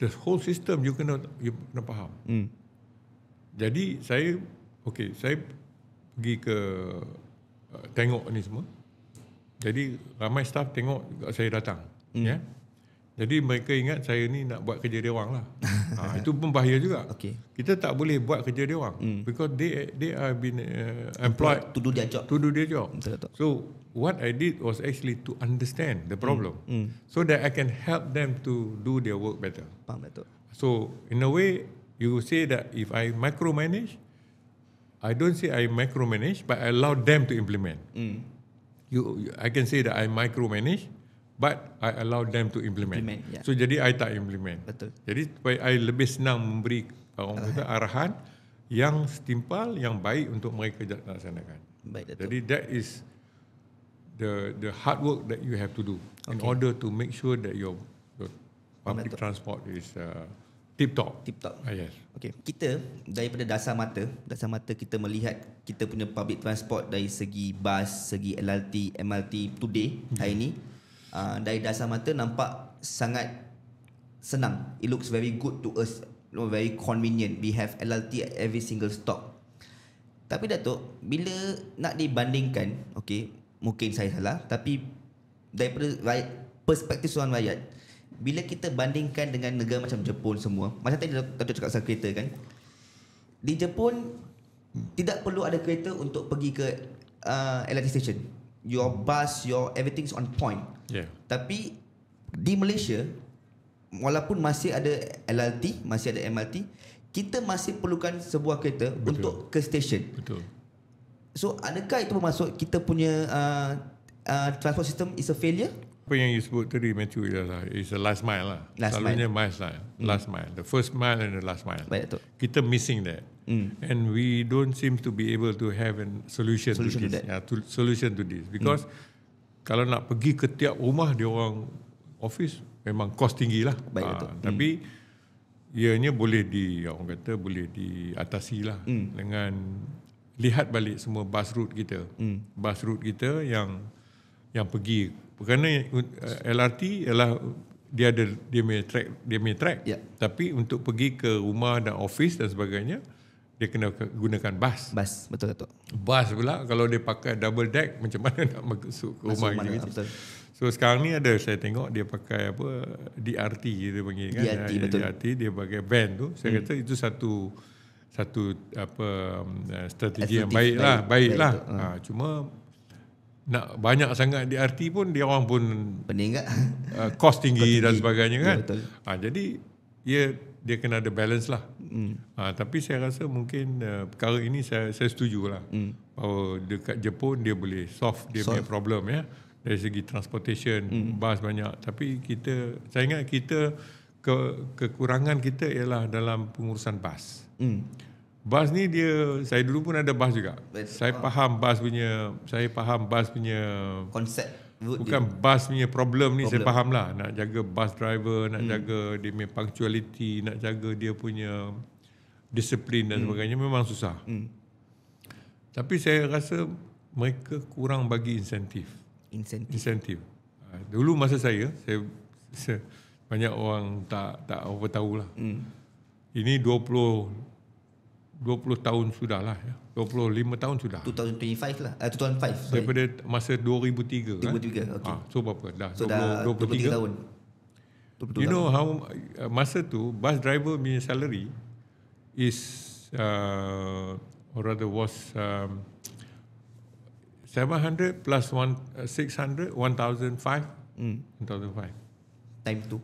the whole system you kena faham. Jadi saya pergi ke tengok ni semua. Jadi ramai staff tengok saya datang. Ya. Jadi mereka ingat saya ni nak buat kerja dia orang lah. Itu pun bahaya juga. Kita tak boleh buat kerja dia orang because they are been employed to do their job. So what I did was actually to understand the problem so that I can help them to do their work better. So in a way you say that if I micromanage, I don't say I micromanage, but I allow them to implement. I can say that I micromanage, but I allow them to implement. Yeah. So jadi I tak implement. Betul. Jadi supaya I lebih senang memberi arahan yang setimpal, yang baik untuk mereka laksanakan. Jadi that is the hard work that you have to do in order to make sure that your public transport is tip top. Yes. Kita daripada dasar mata kita melihat kita punya public transport dari segi bus, segi LRT, MRT today hari ni, dari dasar mata nampak sangat senang. It looks very good to us, very convenient. We have LRT at every single stop. Tapi Datuk, bila nak dibandingkan, mungkin saya salah, tapi daripada perspektif seorang rakyat, bila kita bandingkan dengan negara macam Jepun semua, macam tadi Datuk cakap pasal kereta kan, di Jepun tidak perlu ada kereta untuk pergi ke LRT station. Your bus, your everything's on point. Tapi di Malaysia, walaupun masih ada LRT, masih ada MRT, kita masih perlukan sebuah kereta untuk ke station. So adakah itu bermaksud kita punya transport system is a failure? Apa yang you sebut tadi, Matthew, is the last mile lah. Selalunya last mile. The first mile and the last mile. Kita missing that. And we don't seem to be able to have a solution to this. Solution to this. Because kalau nak pergi ke tiap rumah dia orang office, memang kos tinggi lah. Tapi ianya boleh orang kata boleh diatasi lah dengan lihat balik semua bus route kita. Bus route kita yang pergi. Kerana LRT ialah dia punya track. Yeah. Tapi untuk pergi ke rumah dan office dan sebagainya, dia kena gunakan bas. Bas, betul Datuk. Bas pula kalau dia pakai double deck, macam mana nak masuk ke rumah gitu. Betul. So sekarang ni ada saya tengok dia pakai apa DRT kita panggil kan. DRT, betul. DRT dia pakai van tu. Saya kata itu satu apa strategi yang baiklah. Cuma nak banyak sangat DRT pun dia orang pun pening tak? Kos tinggi dan sebagainya kan. Ya, betul. Jadi dia kena ada balance lah. Tapi saya rasa mungkin perkara ini saya setujulah. Bahawa dekat Jepun dia boleh solve dia punya problem ya. Dari segi transportation, bas banyak. Tapi saya ingat kekurangan kita ialah dalam pengurusan bas. Bas ni saya dulu pun ada bas juga. Saya faham bas punya konsep. Bukan bas punya problem ni saya faham lah. Nak jaga bus driver, nak jaga dia punya punctuality, nak jaga dia punya disiplin dan sebagainya memang susah. Tapi saya rasa mereka kurang bagi insentif. Dulu masa saya banyak orang tak apa tahulah. Ini 20 tahun sudah lah ya. 25 tahun sudah. 2025 lah. 2005. Daripada masa 2003 kan. 2003, okey. So berapa? Dah so 23 tahun. 22 you know how masa tu bus driver punya salary is or rather was 700 plus 600 1,005 1,005 time tu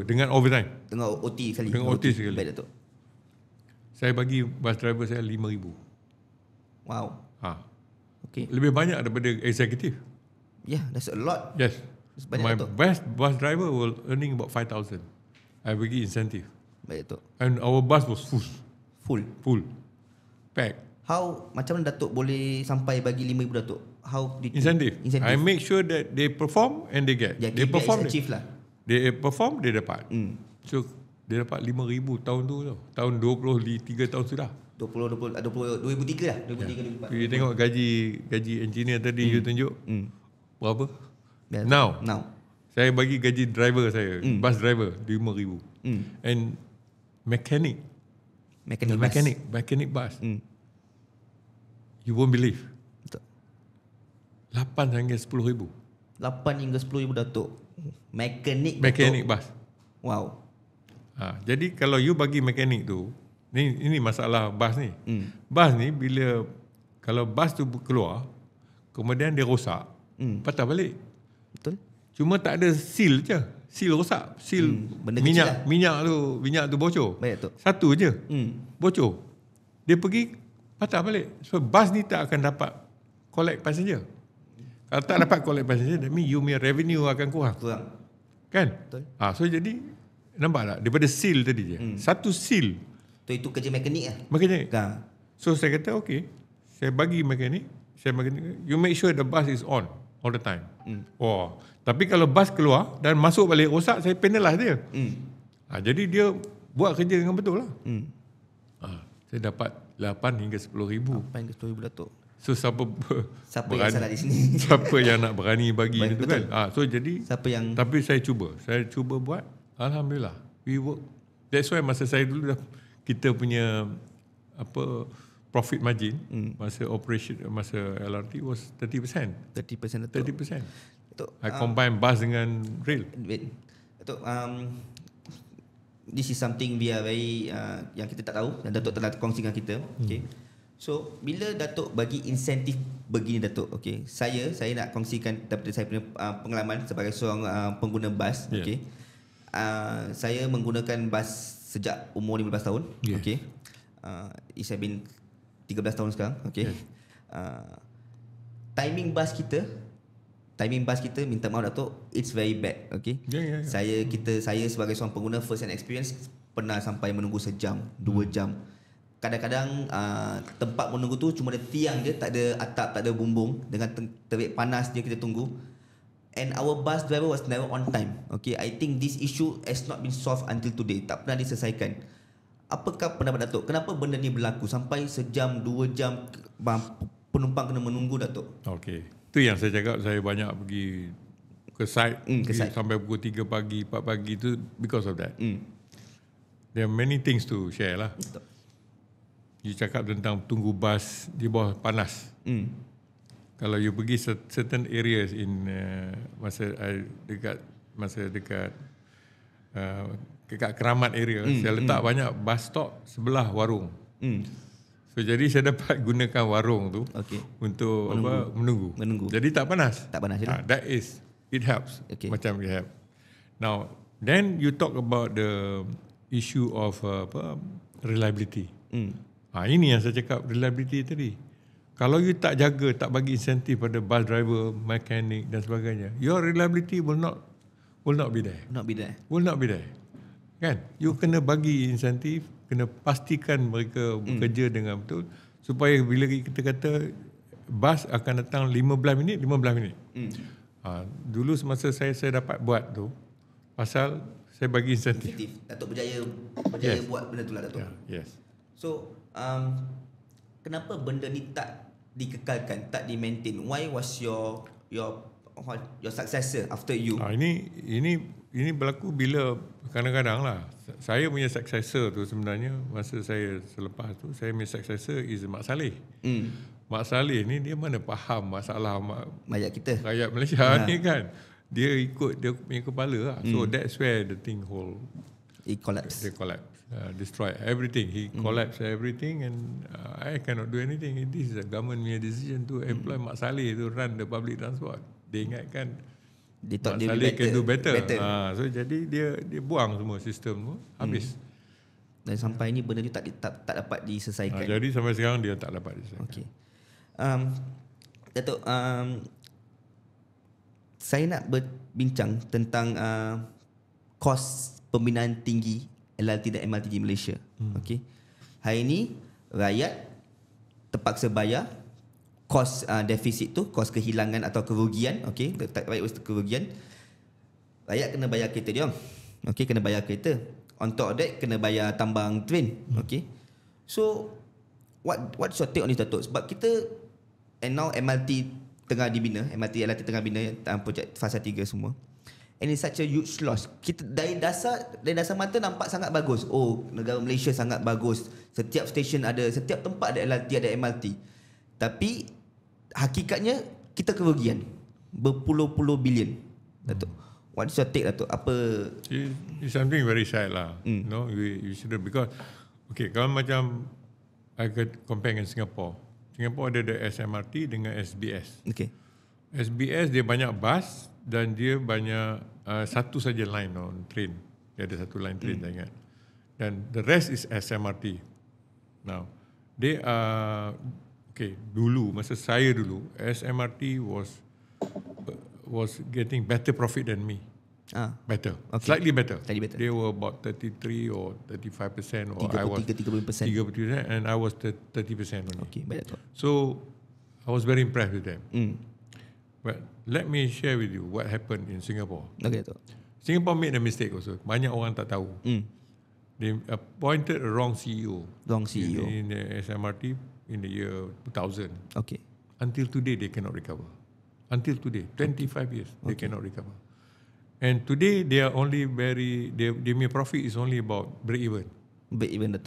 dengan overtime, dengan OT sekali. Baik Datuk. Saya bagi bus driver saya 5,000. Wow. Okay. Lebih banyak daripada eksekutif. Yeah, that's a lot. Yes. My best bus driver will earning about 5,000. I bagi incentive. Baik Datuk. And our bus was full. Pack. Macam mana Datuk boleh sampai bagi 5,000 Datuk? Incentive. I make sure that they perform and they get. They perform lah. They perform, dia dapat. So dia dapat 5,000 tahun tu. Tahun 23 tahun sudah. 2003 lah. 2003. You tengok gaji engineer tadi you tunjuk. Berapa? Yeah. Now. Saya bagi gaji driver saya, bus driver 5,000. And mechanic bus. You won't believe. Betul. 8 hingga 10,000. 8 hingga 10,000 Datuk. Mechanic bus. Wow. Jadi kalau you bagi mekanik tu, ini masalah bas ni. Bas ni kalau bas tu keluar, kemudian dia rosak, patah balik. Betul. Cuma tak ada seal je. Seal rosak, minyak tu bocor. Baik Datuk. Satu je. Bocor. Dia pergi patah balik. So bas ni tak akan dapat collect passenger. Kalau tak dapat collect passenger, that means you punya revenue akan kurang. Kan? Betul. So jadi nampak tak? Daripada seal tadi je. Satu seal. Itu kerja mekanik lah. Mekanik. So saya kata okay. Saya bagi mekanik. You make sure the bus is on all the time. Tapi kalau bus keluar dan masuk balik rosak, saya penalize dia. Jadi dia buat kerja dengan betul lah. Saya dapat 8 hingga 10,000. 8 hingga 10,000 Datuk. So siapa yang salah di sini? Siapa yang nak berani bagi itu kan? So jadi tapi saya cuba buat. Alhamdulillah, we work. That's why masa saya dulu kita punya profit margin masa LRT was 30%. 30%. I combine bus dengan rail. Datuk, this is something we are very yang kita tak tahu dan Datuk telah kongsi dengan kita. Okay. So bila Datuk bagi insentif begini Datuk, okay, saya nak kongsikan daripada saya punya pengalaman sebagai seorang pengguna bas. Okay. Saya menggunakan bas sejak umur 15 tahun. Okay. It's been 13 tahun sekarang. Okay. Timing bas kita minta maaf Datuk, it's very bad. Okay. Saya sebagai seorang pengguna first hand experience pernah sampai menunggu sejam, 2 jam. Kadang-kadang tempat menunggu tu cuma ada tiang je, tak ada atap, tak ada bumbung, dengan terik panas je kita tunggu. And our bus driver was never on time. Okay, I think this issue has not been solved until today. Tak pernah diselesaikan. Apakah pendapat Datuk? Kenapa benda ni berlaku sampai sejam, 2 jam penumpang kena menunggu Datuk? Okay, itu yang saya cakap. Saya banyak pergi ke site, sampai pukul 3 pagi, 4 pagi tu because of that. There are many things to share lah. You cakap tentang tunggu bas di bawah panas. Kalau you pergi certain areas in dekat Keramat area, saya letak banyak bus stop sebelah warung. So jadi saya dapat gunakan warung tu untuk menunggu. Jadi tak panas. That is, it helps. Macam it help. Now, then you talk about the issue of reliability. Ini yang saya cakap, reliability tadi. Kalau you tak jaga, tak bagi insentif pada bus driver, mechanic dan sebagainya, your reliability will not be there. Will not be there. Kan? You kena bagi insentif, kena pastikan mereka bekerja dengan betul, supaya bila kita kata bas akan datang 15 minit. Dulu semasa saya dapat buat tu, pasal saya bagi insentif. Datuk berjaya buat benda tu lah, Datuk. Yes. So, kenapa benda ni tak dikekalkan, tak di-maintain? Why was your successor after you? Ini berlaku bila kadang-kadang lah. Saya punya successor tu sebenarnya masa saya selepas tu, saya punya successor is Mak Saleh. Mak Saleh ni dia mana faham masalah rakyat Malaysia ni kan. Dia ikut dia punya kepala lah. So that's where the thing it collapsed. They collapse. Destroy everything. He collapsed everything and I cannot do anything. This is a government punya decision to employ Mak Saleh to run the public transport. Dia ingatkan Mak Saleh can do better. So jadi dia buang semua sistem tu, habis. Dan sampai ni benda ni tak dapat diselesaikan. Jadi sampai sekarang dia tak dapat diselesaikan. Okay. Datuk, saya nak berbincang tentang kos pembinaan tinggi LRT dan MRT di Malaysia. Okay. Hari ini rakyat terpaksa bayar kos defisit tu, kos kehilangan atau kerugian. Okay, tak baik kerugian. Rakyat kena bayar kereta dia. Okay, kena bayar kereta. On top of that, kena bayar tambang train. Okay. So, what's your take on this, Datuk? Sebab kita, and now MRT tengah dibina, LRT tengah bina projek fasa 3 semua. And it's such a huge loss. Kita dari dasar mata nampak sangat bagus. Oh, negara Malaysia sangat bagus. Setiap stesen ada, setiap tempat ada LRT, ada MRT. Tapi hakikatnya kita kerugian berpuluh-puluh bilion. Datuk, what is your take, Datuk? Apa? It's something very sad lah. No, you shouldn't, because kalau macam I could compare dengan Singapore. Singapore ada the SMRT dengan SBS. SBS dia banyak bus dan dia banyak satu saja line on train. Dia ada satu line train, saya ingat. Dan the rest is SMRT. Now, they are dulu, masa saya dulu, SMRT was getting better profit than me. Better. Slightly better. They were about 33 or 35%, or I was 30%, and I was 30% only. So I was very impressed with them. But let me share with you what happened in Singapore. Singapore made a mistake also. Banyak orang tak tahu. They appointed a wrong CEO. In the SMRT in the year 2000. Until today, they cannot recover. Until today, 25 years, they cannot recover. And today, they are only their profit is only about break-even. Break-even.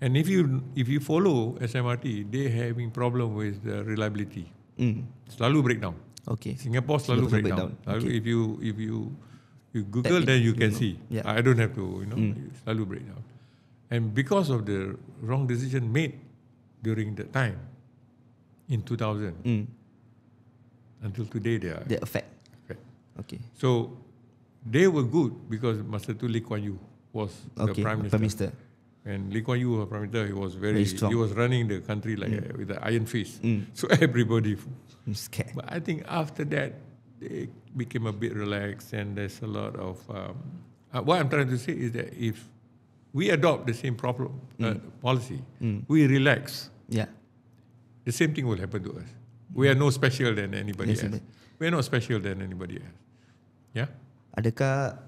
And if you follow SMRT, they having problem with the reliability. Selalu breakdown. Singapore selalu breakdown. If you Google, then you can see. I don't have to, selalu breakdown. And because of the wrong decision made during that time, in 2000, until today they affect. So they were good because masa tu Lee Kuan Yew was the Prime Minister. And Lee Kuan Yew was Prime Minister. He was very strong. He was running the country like with an iron fist. So everybody scared. But I think after that, they became a bit relaxed, and there's a lot of what I'm trying to say is that if we adopt the same policy, we relax. The same thing will happen to us. We are no special than anybody else. We are not special than anybody else. Adakah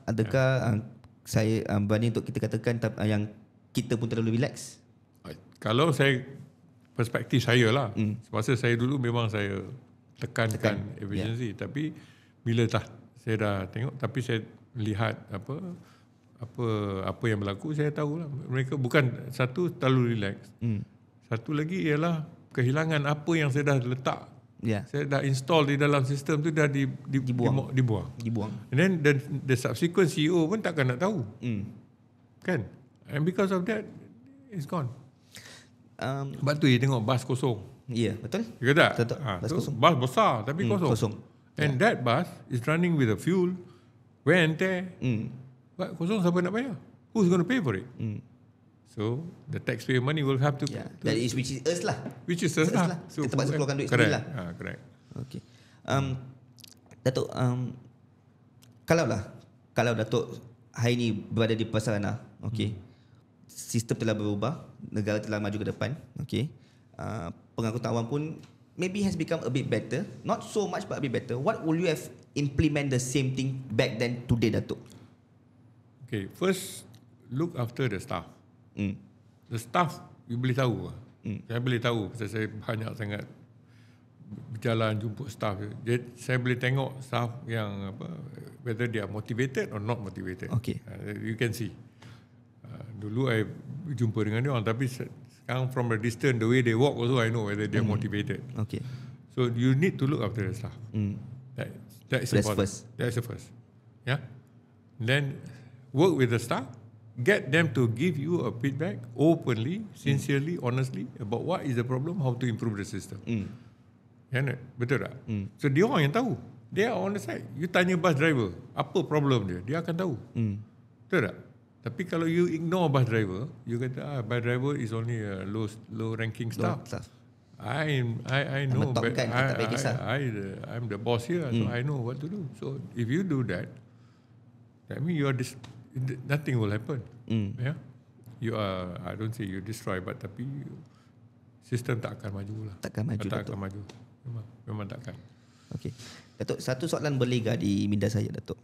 saya berani untuk kita katakan yang kita pun terlalu relax? Kalau saya, perspektif saya lah, semasa saya dulu memang saya tekankan efficiency, tapi bila saya dah tengok, tapi saya lihat apa yang berlaku, saya tahu lah mereka bukan satu terlalu relax. Satu lagi ialah kehilangan apa yang saya dah letak. Saya dah install di dalam sistem tu, dah dibuang. And then the subsequent CEO pun takkan nak tahu. Kan? And because of that, it's gone. Sebab tu dia tengok bas kosong. Ya, betul. Ya tak? Betul. Bas kosong. Bas besar tapi kosong. And that bus is running with a fuel, wear and tear. But kosong, siapa nak bayar? Who's going to pay for it? So the taxpayer money will have to. That is which is us lah. Which is us lah. So, kita terpaksa keluarkan duit sendiri lah. Correct. Okay. Datuk, kalau Datuk hari ni berada di pasaran, okay, sistem telah berubah, negara telah maju ke depan, okay, pengangkutan awam pun maybe has become a bit better, not so much but a bit better. What will you have implement the same thing back then today, Datuk? Okay, first look after the staff. The staff, you boleh tahu. Saya boleh tahu pasal saya banyak sangat berjalan jumpa staff. Saya boleh tengok staff yang whether they are motivated or not motivated. Okay. You can see. Dulu I jumpa dengan dia orang, tapi sekarang from a distance, the way they walk also I know whether they are motivated. Okay. So you need to look after the staff. That's important. That's the first. Yeah. Then work with the staff. Get them to give you a feedback openly, sincerely, honestly about what is the problem, how to improve the system. Betul tak? So dia orang yang tahu. They are on the side. You tanya bus driver, apa problem dia akan tahu. Betul tak? Tapi kalau you ignore bus driver, you kata bus driver is only a low ranking staff. I know, but I'm the boss here, so I know what to do. So if you do that, that means you are nothing will happen. Yeah, you are. I don't say you destroy, but tapi sistem tak akan maju lah. Takkan maju. Memang takkan. Okay, Datuk, satu soalan berlega di minda saya, Datuk.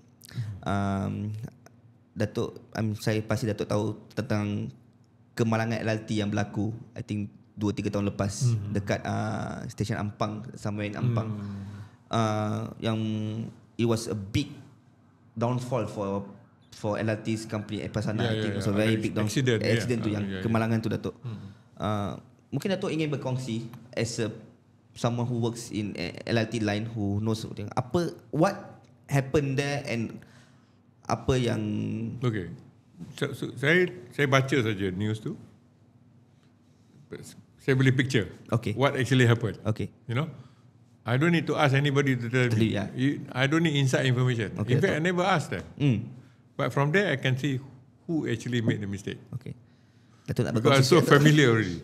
Datuk, saya pasti Datuk tahu tentang kemalangan LRT yang berlaku, I think 2-3 tahun lepas dekat stesen Ampang, somewhere in Ampang. Yang it was a big downfall for LRT's company Pasana. I think it was a very big accident tu yang kemalangan tu, Datuk. Mungkin Datuk ingin berkongsi as someone who works in LRT line, who knows what happened there and apa yang saya baca saja news tu. Saya boleh picture what actually happened. You know, I don't need to ask anybody to tell me. I don't need inside information. In fact, I never asked them. But from there, I can see who actually made the mistake. Because I'm so familiar already.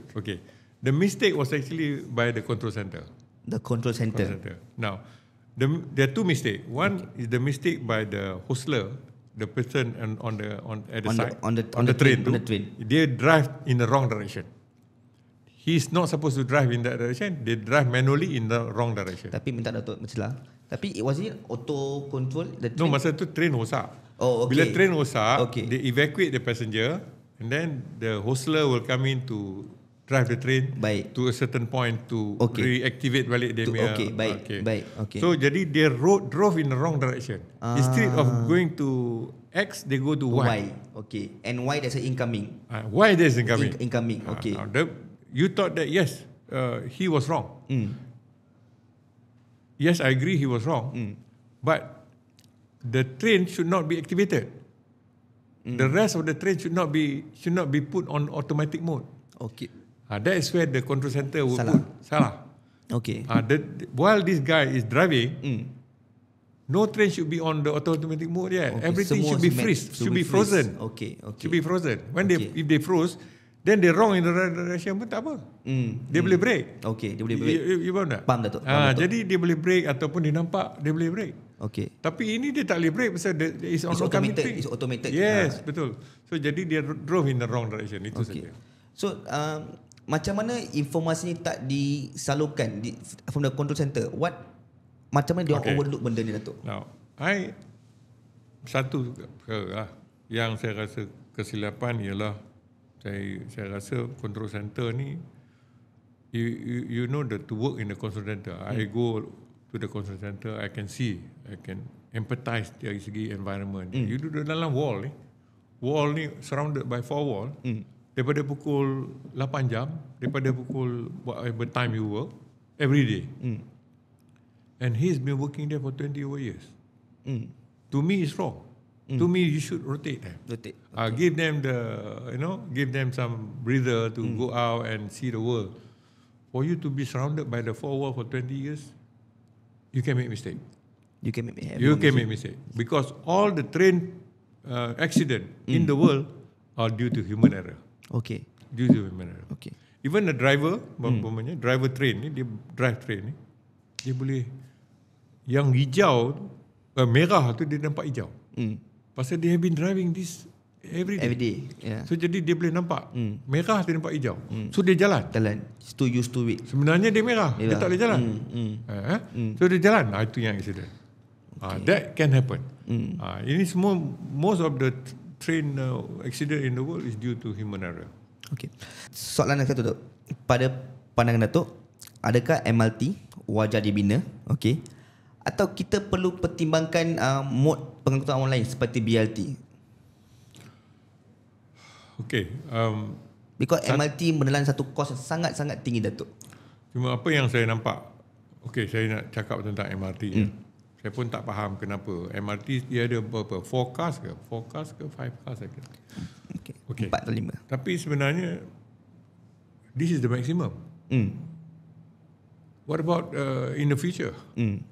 The mistake was actually by the control center. The control center. Now, there are two mistakes. One is the mistake by the hostler, the person on the train. They drive in the wrong direction. He's not supposed to drive in that direction. They drive manually in the wrong direction. Tapi minta Datuk mencelah. Tapi was it auto control? No, masa tu train rosak. Bila train rosak, they evacuate the passenger, and then the hostler will come in to drive the train to a certain point to reactivate balik dia punya. So jadi they drove in the wrong direction. Instead of going to X, they go to Y. And Y there's an incoming. Y there's incoming. You thought that yes, he was wrong. Yes, I agree he was wrong. But the train should not be activated. The rest of the train should not be put on automatic mode. That is where the control center will put salah. While this guy is driving, no train should be on the automatic mode yet. Everything should be freeze, should be frozen. Should be frozen. If they froze, then they wrong in the right direction pun tak apa. Dia boleh break. Dia boleh break. You faham tak? Faham, Datuk. Jadi dia boleh break ataupun dia nampak dia boleh break. Tapi ini dia tak boleh break pasal it's automated. It's automated. Yes, betul. So jadi dia drove in the wrong direction. Itu saja. So macam mana informasi ni tak disalurkan from the control center? Macam mana dia overlook benda ni, Datuk? Now, satu yang saya rasa kesilapan ialah saya rasa control center ni, you know that to work in the control center, I go to the control center, I can see, I can empathize dari segi environment. You duduk dalam wall ni. Wall ni surrounded by 4 wall. Daripada pukul 8 jam, daripada pukul whatever time you work, every day. And he's been working there for 20 over years. To me, it's wrong. To me, you should rotate them. Rotate. Give them give them some breather to go out and see the world. For you to be surrounded by the 4 wall for 20 years, you can make mistake. You can make mistake because all the train accident in the world are due to human error. Okay. Due to human error. Okay. Even the driver, driver train ni, dia drive train ni, dia boleh yang hijau, merah tu dia nampak hijau. Pasal they have been driving this every day. Yeah. So jadi dia boleh nampak merah dia nampak hijau. So dia jalan. Too used to it. Sebenarnya dia merah. Dia tak boleh jalan. So dia jalan. Itu yang accident. That can happen. Ini semua, most of the train accident in the world is due to human error. Okay. Soalan satu tu. Pada pandangan Datuk, adakah MRT wajar dibina? Okay. Atau kita perlu pertimbangkan mod pengangkutan awam lain seperti BRT? Okay. Because MRT menelan satu kos yang sangat-sangat tinggi, Datuk. Cuma apa yang saya nampak, okay, saya nak cakap tentang MRT. Saya pun tak faham kenapa. MRT dia ada berapa? 4 cars ke? 5 cars saya kira. Okay. 4 atau 5. Tapi sebenarnya, this is the maximum. What about in the future?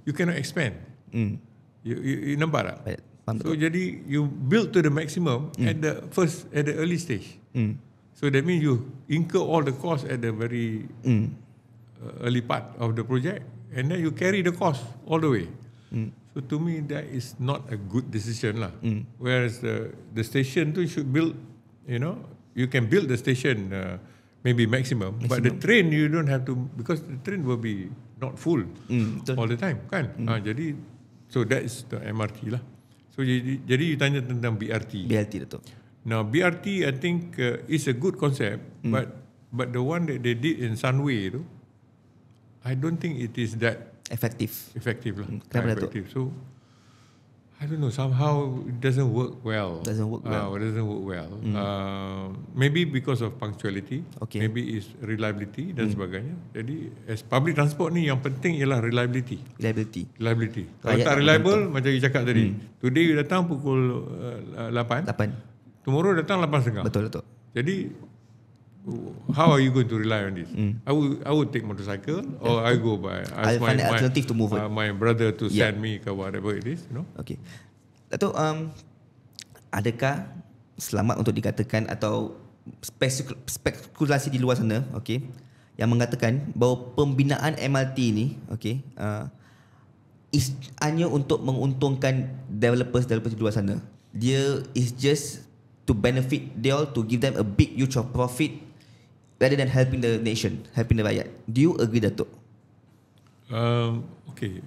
You cannot expand. You nampak tak? So jadi you build to the maximum at the early stage. So that means you incur all the costs at the very early part of the project, and then you carry the cost all the way. So to me that is not a good decision lah. Whereas the station tu should build, you can build the station maybe maximum, but the train you don't have to, because the train will be not full all the time, kan? Jadi so that is the MRT lah. So jadi you tanya tentang BRT. BRT Datuk. Now BRT I think is a good concept, but the one that they did in Sunway tu, I don't think it is that effective lah. Kenapa Datuk? So I don't know, somehow it doesn't work well. Doesn't work well. Maybe because of punctuality, maybe is reliability dan sebagainya. Jadi as public transport ni yang penting ialah reliability. Kalau tak reliable, macam you cakap tadi, today you datang pukul 8, tomorrow datang 8.30. Betul. Jadi how are you going to rely on this? I would take motorcycle, or I go by. I'll find an alternative to move on. My brother to send me ke whatever it is, Okay. Datuk, adakah selamat untuk dikatakan atau spekulasi di luar sana, yang mengatakan bahawa pembinaan MRT ni, is hanya untuk menguntungkan developers di luar sana. Dia is just to benefit they all, to give them a big huge of profit, rather than helping the nation, helping the rakyat. Do you agree, Datuk? Okay,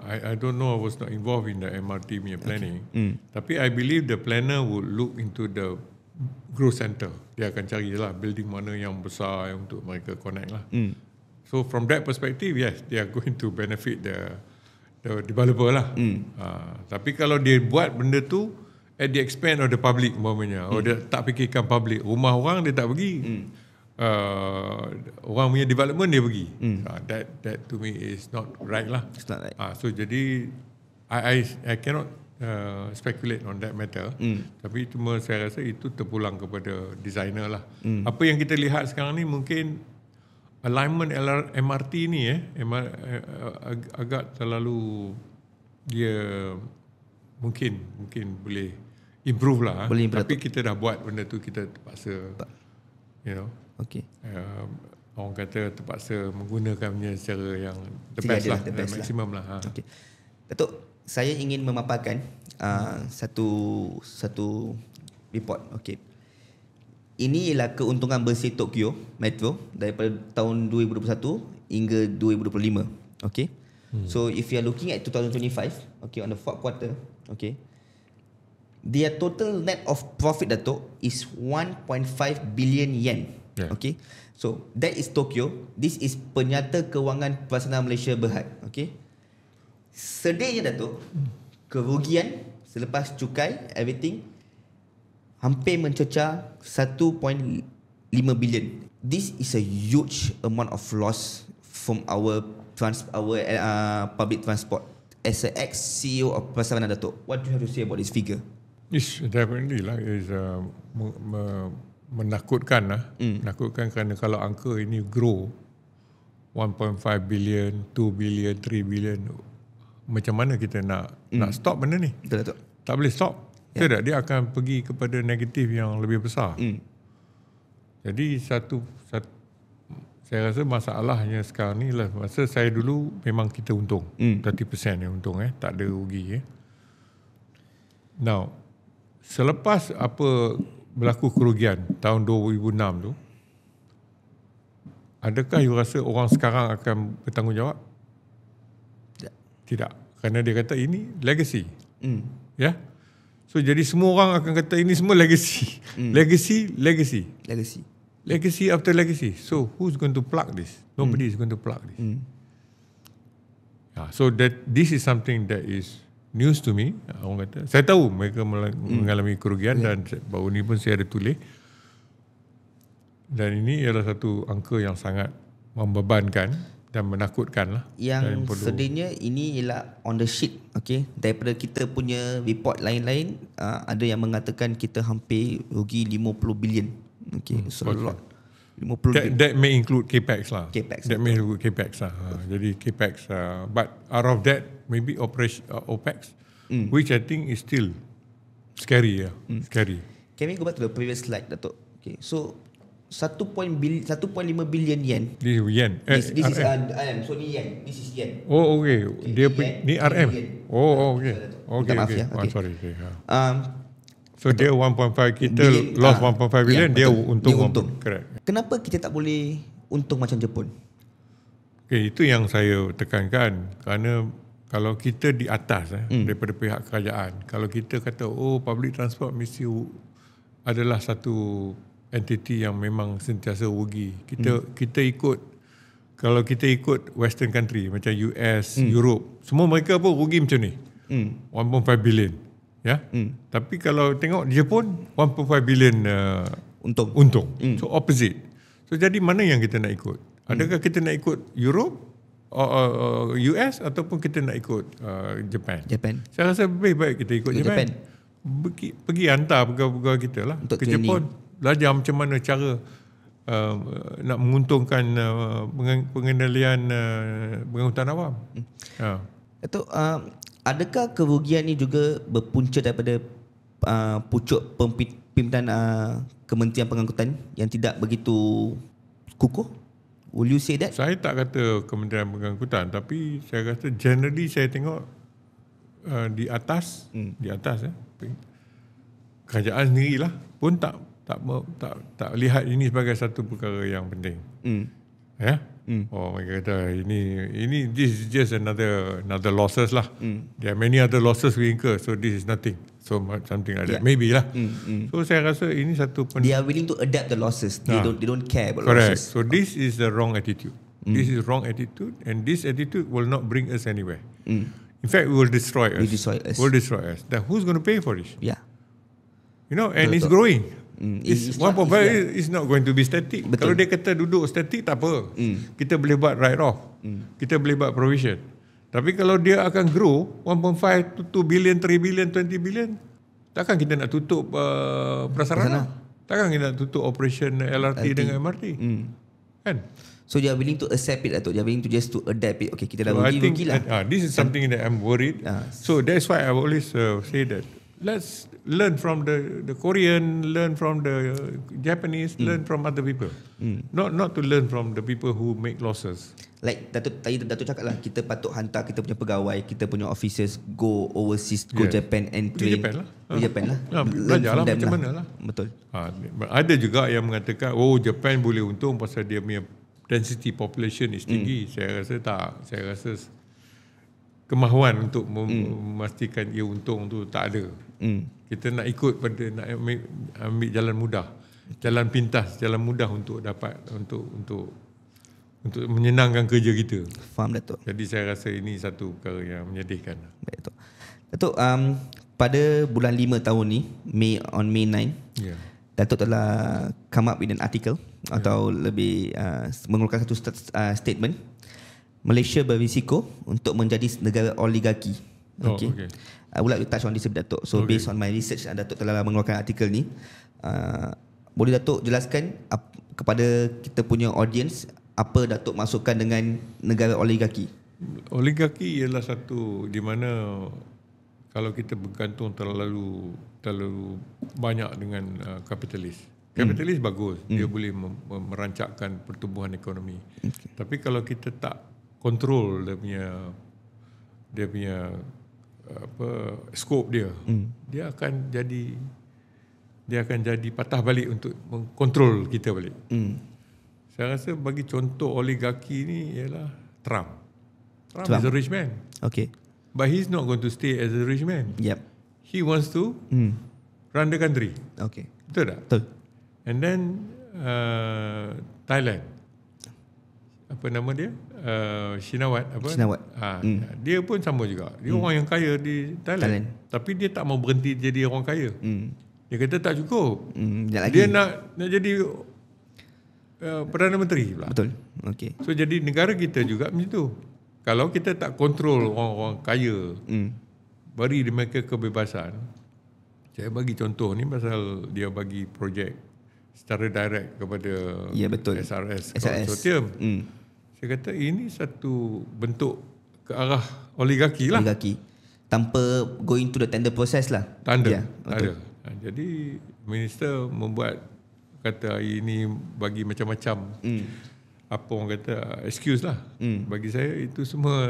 I don't know, I was not involved in the MRT planning. Tapi I believe the planner would look into the growth center. Dia akan cari lah building mana yang besar untuk mereka connect lah. So from that perspective, yes, they are going to benefit the developer lah. Tapi kalau dia buat benda tu at the expense of the public, umpamanya, dia tak fikirkan public, rumah orang dia tak pergi, orang punya development dia pergi. That to me is not right lah. It's not right. So jadi I cannot speculate on that matter. Tapi cuma saya rasa itu terpulang kepada designer lah. Apa yang kita lihat sekarang ni mungkin alignment MRT ni agak terlalu, dia mungkin boleh improve lah. Tapi kita dah buat benda tu, kita terpaksa orang kata terpaksa menggunakannya secara yang the best lah, maximum lah. Datuk, saya ingin memaparkan satu report. Ini ialah keuntungan bersih Tokyo Metro daripada tahun 2021 hingga 2025. So if you are looking at 2025, on the fourth quarter, their total net of profit, Datuk, is 1.5 billion yen. So that is Tokyo. This is Penyata Kewangan Prasarana Malaysia Berhad. sedihnya Datuk, kerugian selepas cukai everything hampir mencecah 1.5 bilion. This is a huge amount of loss from our public transport. As an ex-CEO of Prasarana, Datuk, what do you have to say about this figure? It's definitely lah, is menakutkan lah. Menakutkan kerana kalau angka ini grow 1.5 billion, 2 billion, 3 billion, macam mana kita nak stop benda ni? Betul, Datuk. Tak boleh stop. Tidak, dia akan pergi kepada negatif yang lebih besar. Jadi saya rasa masalahnya sekarang ni lah, masa saya dulu memang kita untung. 30% yang untung, tak ada rugi. Now, selepas apa berlaku kerugian tahun 2006 tu, adakah you rasa orang sekarang akan bertanggungjawab? Tidak. Kerana dia kata ini legacy. Ya. So jadi semua orang akan kata ini semua legacy. Legacy after legacy. So who's going to plug this? Nobody is going to plug this. So this is something that is news to me. Orang kata, saya tahu mereka mengalami kerugian dan baru ni pun saya ada tulis. Dan ini adalah satu angka yang sangat membebankan dan menakutkan lah. Yang sedihnya ini ialah on the sheet, okay? Daripada kita punya report lain-lain, ada yang mengatakan kita hampir rugi 50 bilion. Okay, so a lot. 50 that may include capex lah. That may include capex lah. Jadi capex, but out of that maybe OPEX, which I think is still scary. Scary. Can we go back to the previous slide, Datuk? Okay, so 1.5 billion yen. This is yen. This is RM. So ni yen. This is yen. Oh, okay. Dia ni RM. Oh, okay. Okay. Maaf ya. Okay. Sorry. So dia 1.5, kita lost 1.5 billion, dia untung. Correct. Kenapa kita tak boleh untung macam Jepun? Okay, itu yang saya tekankan. Kerana kalau kita di atas daripada pihak kerajaan, kalau kita kata public transport mesti adalah satu entiti yang memang sentiasa rugi. Kita ikut, kalau kita ikut western country macam US, Europe, semua mereka pun rugi macam ni. 1.5 billion. Ya. Tapi kalau tengok di Jepun 1.5 billion untung. So opposite. So jadi mana yang kita nak ikut? Adakah kita nak ikut Europe, US, ataupun kita nak ikut Japan? Saya rasa lebih baik kita ikut Japan. Pergi hantar pegawai-pegawai kita lah untuk ke training. Jepun, belajar macam mana cara nak menguntungkan pengendalian pengangkutan awam. Datuk, adakah kerugian ni juga berpunca daripada pucuk pimpinan Kementerian Pengangkutan yang tidak begitu kukuh? Will you say that? Saya tak kata Kementerian Pengangkutan, tapi saya kata generally saya tengok di atas kerajaan sendirilah pun tak lihat ini sebagai satu perkara yang penting. Mereka kata ini this is just another losses lah. There are many other losses we incur, so this is nothing. So something like that, maybe lah. So saya rasa ini satu they are willing to adapt the losses. They don't care about correct. Losses. So this is the wrong attitude. This is wrong attitude, and this attitude will not bring us anywhere. In fact, it will destroy us. Will destroy us. Then who's going to pay for this? Yeah. And it's growing. It's 1.5 is not going to be static. Betul. Kalau dia kata duduk static, tak apa. Kita boleh buat write off. Kita boleh buat provision. Tapi kalau dia akan grow 1.5 to 2 billion, 3 billion, 20 billion, takkan kita nak tutup prasarana? Takkan kita nak tutup operation LRT dengan MRT? Kan? So they are willing to accept it, Datuk. They are willing to just to adapt it. Okay, kita dah rugi lah. This is something that I'm worried. So that's why I always say that let's learn from the Korean, learn from the Japanese, learn from other people. Not to learn from the people who make losses. Like Datuk cakap lah, kita patut hantar kita punya pegawai, kita punya officers go overseas, go Japan and train. Japan lah. Belajar lah macam mana lah. Betul. Ada juga yang mengatakan, Japan boleh untung pasal dia punya density population is tinggi. Saya rasa tak. Saya rasa kemahuan untuk memastikan ia untung tu tak ada. Kita nak ikut pada nak ambil jalan mudah, jalan pintas, jalan mudah untuk dapat untuk untuk menyenangkan kerja kita. Faham Datuk. Jadi saya rasa ini satu perkara yang menyedihkan. Baik Datuk. Datuk, pada bulan 5 tahun ni, May 9, Datuk telah come up with an article atau lebih mengeluarkan satu statement. Malaysia berisiko untuk menjadi negara oligarki. Okay. I would like to touch on this a bit, Datuk. So based on my research, Datuk telah mengeluarkan artikel ni. Boleh Datuk jelaskan kepada kita punya audience apa Datuk masukkan dengan negara oligarki? Oligarki ialah satu di mana kalau kita bergantung terlalu banyak dengan kapitalis. Kapitalis bagus, dia boleh merancangkan pertumbuhan ekonomi. Tapi kalau kita tak kontrol dia punya skop dia, dia akan jadi patah balik untuk mengkontrol kita balik. Saya rasa bagi contoh oligarki ni ialah Trump. Trump is a rich man. Okay. But he's not going to stay as a rich man. Yep. He wants to run the country. Okay. Betul tak? Betul. And then Thailand. Apa nama dia? Shinawat. Dia pun sama juga. Dia orang yang kaya di Thailand. Tapi dia tak mau berhenti jadi orang kaya. Dia kata tak cukup. Dia nak jadi Perdana Menteri pula. Betul. Okay. So jadi negara kita juga macam tu. Kalau kita tak kontrol orang-orang kaya, beri mereka kebebasan. Saya bagi contoh ni pasal dia bagi projek secara direct kepada SRS Consortium. Saya kata ini satu bentuk ke arah oligarki lah. Oligarki. Tanpa going to the tender process lah. Tender. Ada. Jadi minister membuat kata hari ini bagi macam-macam apa orang kata excuse lah. Bagi saya itu semua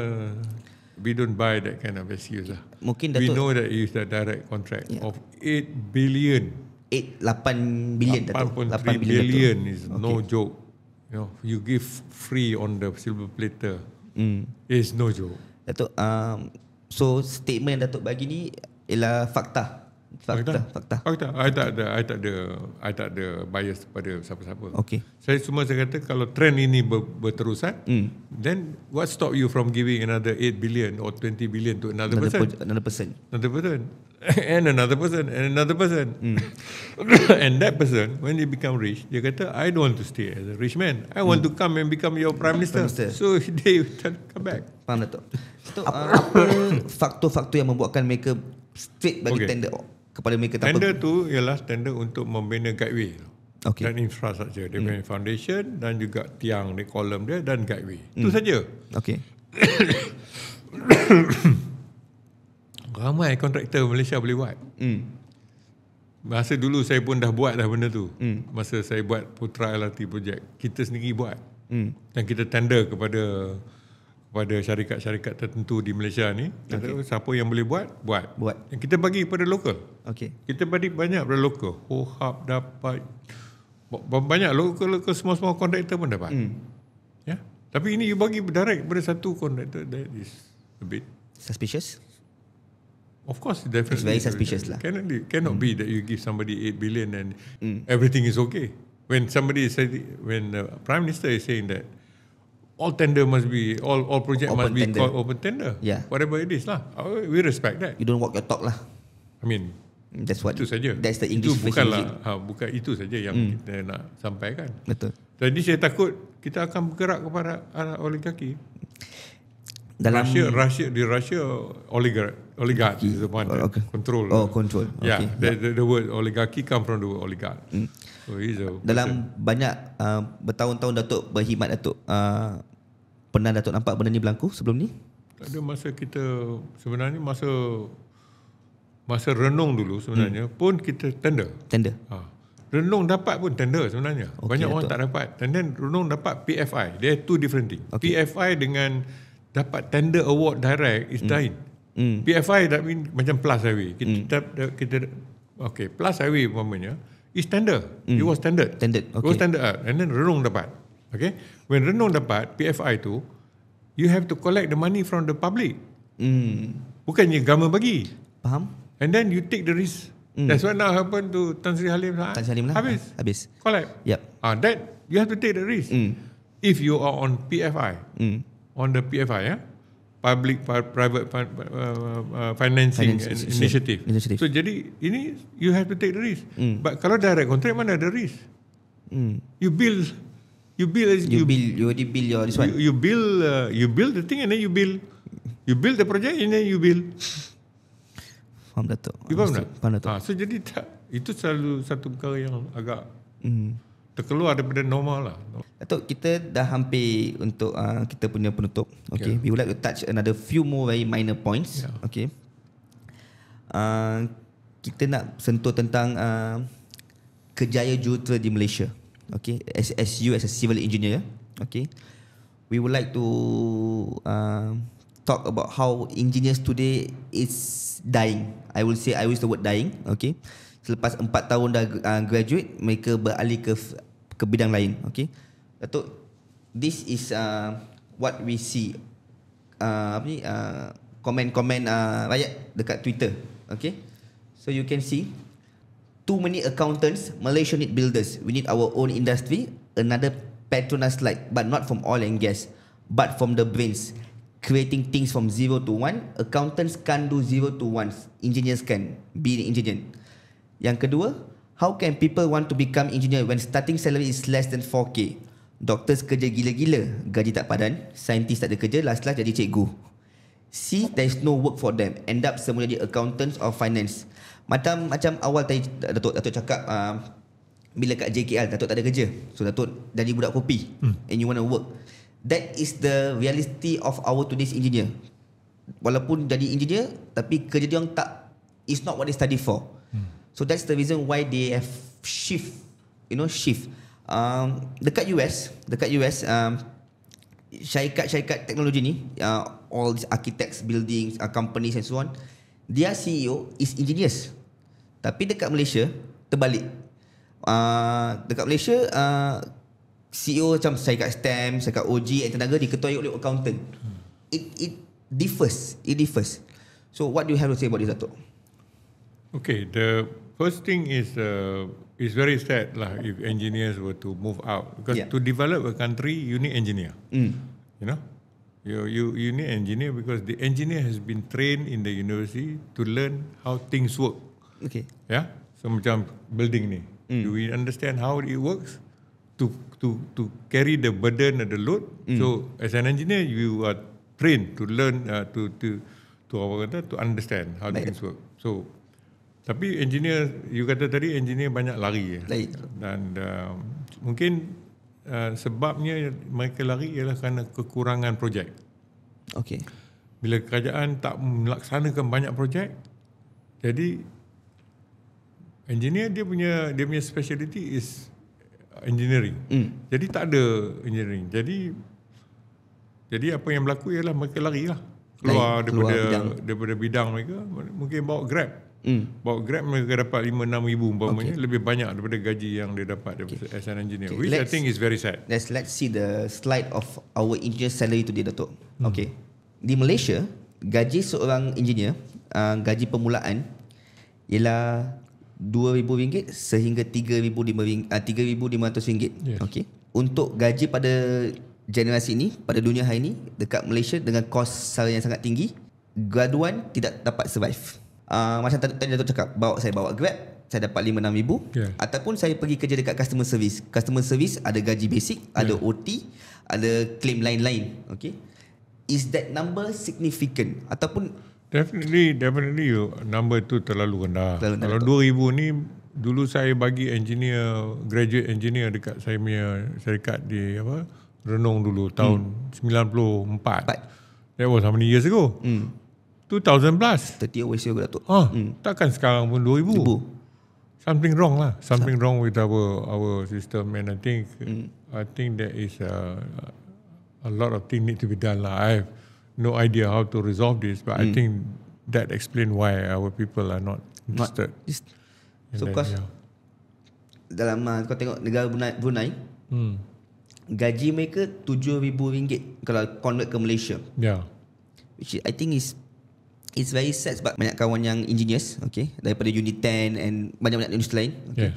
we don't buy that kind of excuse lah. Mungkin we know that it's a direct contract of 8 billion. 8 billion. 8.3 billion is no joke. You give free on the silver platter. It's no joke. Datuk, so statement yang Datuk bagi ni ialah fakta. I tak ada bias pada siapa-siapa. Okay. Saya kata kalau trend ini berterusan, then what stop you from giving another 8 billion or 20 billion to another person? Another person. And another person. And another person. And that person, when they become rich, dia kata, I don't want to stay as a rich man. I want to come and become your prime minister. So they come back. Faham Datuk. Apa faktor-faktor yang membuatkan mereka straight bagi tender kepada mereka? Tender tu ialah tender untuk membina guideway dan infrastruktur. Dia punya foundation dan juga tiang di kolom dia dan guideway. Itu saja. Okay. Ramai kontraktor Malaysia boleh buat. Masa dulu saya pun dah buat benda tu. Masa saya buat Putra LRT project, kita sendiri buat. Dan kita tender kepada syarikat-syarikat tertentu di Malaysia ni. Siapa yang boleh buat. Dan kita bagi pada lokal. Kita bagi banyak pada lokal. Hub dapat. Banyak lokal small kontraktor pun dapat. Tapi ini you bagi direct pada satu kontraktor, that is a bit suspicious. Of course, definitely. It's very suspicious lah. Cannot be that you give somebody 8 billion and everything is okay. When the Prime Minister is saying that all tender must be, all project must be called open tender. Whatever it is lah. We respect that. You don't walk your talk lah. I mean, that's what itu saja. That's the English version. Bukan itu saja yang kita nak sampaikan. Betul. Jadi saya takut kita akan bergerak kepada arah oligarki. Dalam Russia oligarch is the one that control. Control. Yeah, the word oligarchy come from the word oligarch. So dalam banyak bertahun-tahun Datuk berkhidmat, Datuk pernah Datuk nampak benda ni berlaku sebelum ni? Ada masa kita sebenarnya masa renung dulu sebenarnya pun kita tender. Renung dapat pun tender sebenarnya. Banyak orang tak dapat. And then renung dapat PFI. They are two different things. PFI dengan dapat tender award direct is lain. PFI that mean macam Plus Highway. Kita Plus Highway umpamanya is tender. It was tendered. It was tendered out. And then renung dapat. Okay. When renung dapat PFI tu, you have to collect the money from the public. Bukannya government bagi. Faham? And then you take the risk. That's what now happened to Tan Sri Halim. Habis. Collect. Yep. That you have to take the risk. if you are on PFI, on the PFI, public private financing initiative. So jadi ini you have to take the risk. But kalau direct contract, mana ada risk? You build your this one. You build the thing and then you build the project and then you build. Faham Datuk? You faham tak? So jadi itu selalu satu perkara yang agak terkeluar daripada normal lah. Datuk, kita dah hampir untuk kita punya penutup. Okay, we would like to touch another few more very minor points. Okay, kita nak sentuh tentang kerjaya jurutera di Malaysia. Okay, as you as a civil engineer, okay, we would like to talk about how engineers today is dying. I use the word dying. Okay, selepas 4 tahun dah graduate, mereka beralih ke bidang lain. Okay, Datuk, this is what we see komen-komen rakyat dekat Twitter. Okay, so you can see too many accountants, Malaysia need builders. We need our own industry. Another Petronas slide, but not from oil and gas, but from the brains. Creating things from 0 to 1. Accountants can't do 0 to 1. Engineers can be an engineer. Yang kedua, how can people want to become engineer when starting salary is less than 4K? Doctors kerja gila-gila, gaji tak padan. Scientist tak ada kerja, last-last jadi cikgu. See, there is no work for them. End up semua jadi accountants or finance. Macam awal tadi Datuk cakap bila kat JKL Datuk tak ada kerja, so Datuk jadi budak kopi and you want to work. That is the reality of our today's engineer. Walaupun jadi engineer, tapi kerja dia orang tak, is not what they study for. So that's the reason why they have shift. Dekat US, syarikat teknologi ni, all these architects, buildings, companies and so on, their CEO is engineers. Tapi dekat Malaysia terbalik. Dekat Malaysia CEO macam syarikat STEM, syarikat OG and tenaga diketuai oleh accountant. It differs. So what do you have to say about this, Datuk? Okay, the first thing is very sad lah if engineers were to move out, because to develop a country you need engineer. You know, you need engineer because the engineer has been trained in the university to learn how things work. Okay. Yeah. So macam building ni, do we understand how it works to carry the burden and the load? So as an engineer you are trained to learn to understand how things work. So tapi engineer, you kata tadi engineer banyak lari. Dan mungkin sebabnya mereka lari ialah kerana kekurangan projek. Okay. Bila kerajaan tak melaksanakan banyak projek, jadi engineer dia punya speciality is engineering. Jadi tak ada engineering. Jadi apa yang berlaku ialah mereka lari lah. Keluar daripada bidang mereka, mungkin bawa Grab. Bawa Grab mereka dapat 5-6 ribu umpamanya, lebih banyak daripada gaji yang dia dapat as an engineer, which I think is very sad. Let's see the slide of our engineer salary today, Datuk. Okay, di Malaysia gaji seorang engineer, gaji permulaan ialah RM2,000 sehingga RM3,500. Okay, untuk gaji pada generasi ini, pada dunia hari ini dekat Malaysia dengan kos salary yang sangat tinggi, graduan tidak dapat survive. Macam tadi Datuk cakap, saya bawa Grab, saya dapat 5-6 ribu. Ataupun saya pergi kerja dekat customer service. Customer service ada gaji basic, ada OT, ada claim lain-lain. Okay, is that number significant? Ataupun definitely number tu terlalu rendah. Kalau 2,000 ni, dulu saya bagi engineer, graduate engineer dekat saya punya syarikat di Renung dulu tahun 94. That was how many years ago? 2000 plus. 30 years ago, Datuk. Takkan sekarang pun 2,000. Something wrong lah. Something wrong with our system, and I think there is a lot of things need to be done lah. I have no idea how to resolve this, but I think that explain why our people are not interested. So because dalam kau tengok negara Brunei, gaji mereka RM7,000 kalau convert ke Malaysia. Which I think it's very sad sebab banyak kawan yang engineers, okay, daripada Unit 10 and banyak-banyak industri lain. Okay.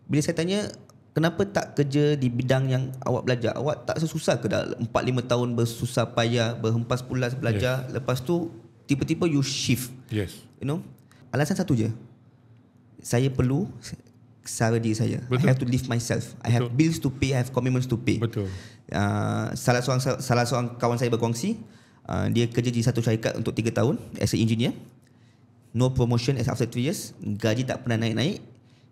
Bila saya tanya kenapa tak kerja di bidang yang awak belajar? Awak tak susah ke dah 4-5 tahun bersusah payah, berhempas pulas belajar, lepas tu tiba-tiba you shift. Yes. You know? Alasan satu je. Saya perlu sara diri saya. Betul. I have to live myself. Betul. I have bills to pay, I have commitments to pay. Betul. Salah seorang kawan saya berkongsi, dia kerja di satu syarikat untuk 3 tahun as a engineer. No promotion as after 3 years. Gaji tak pernah naik-naik.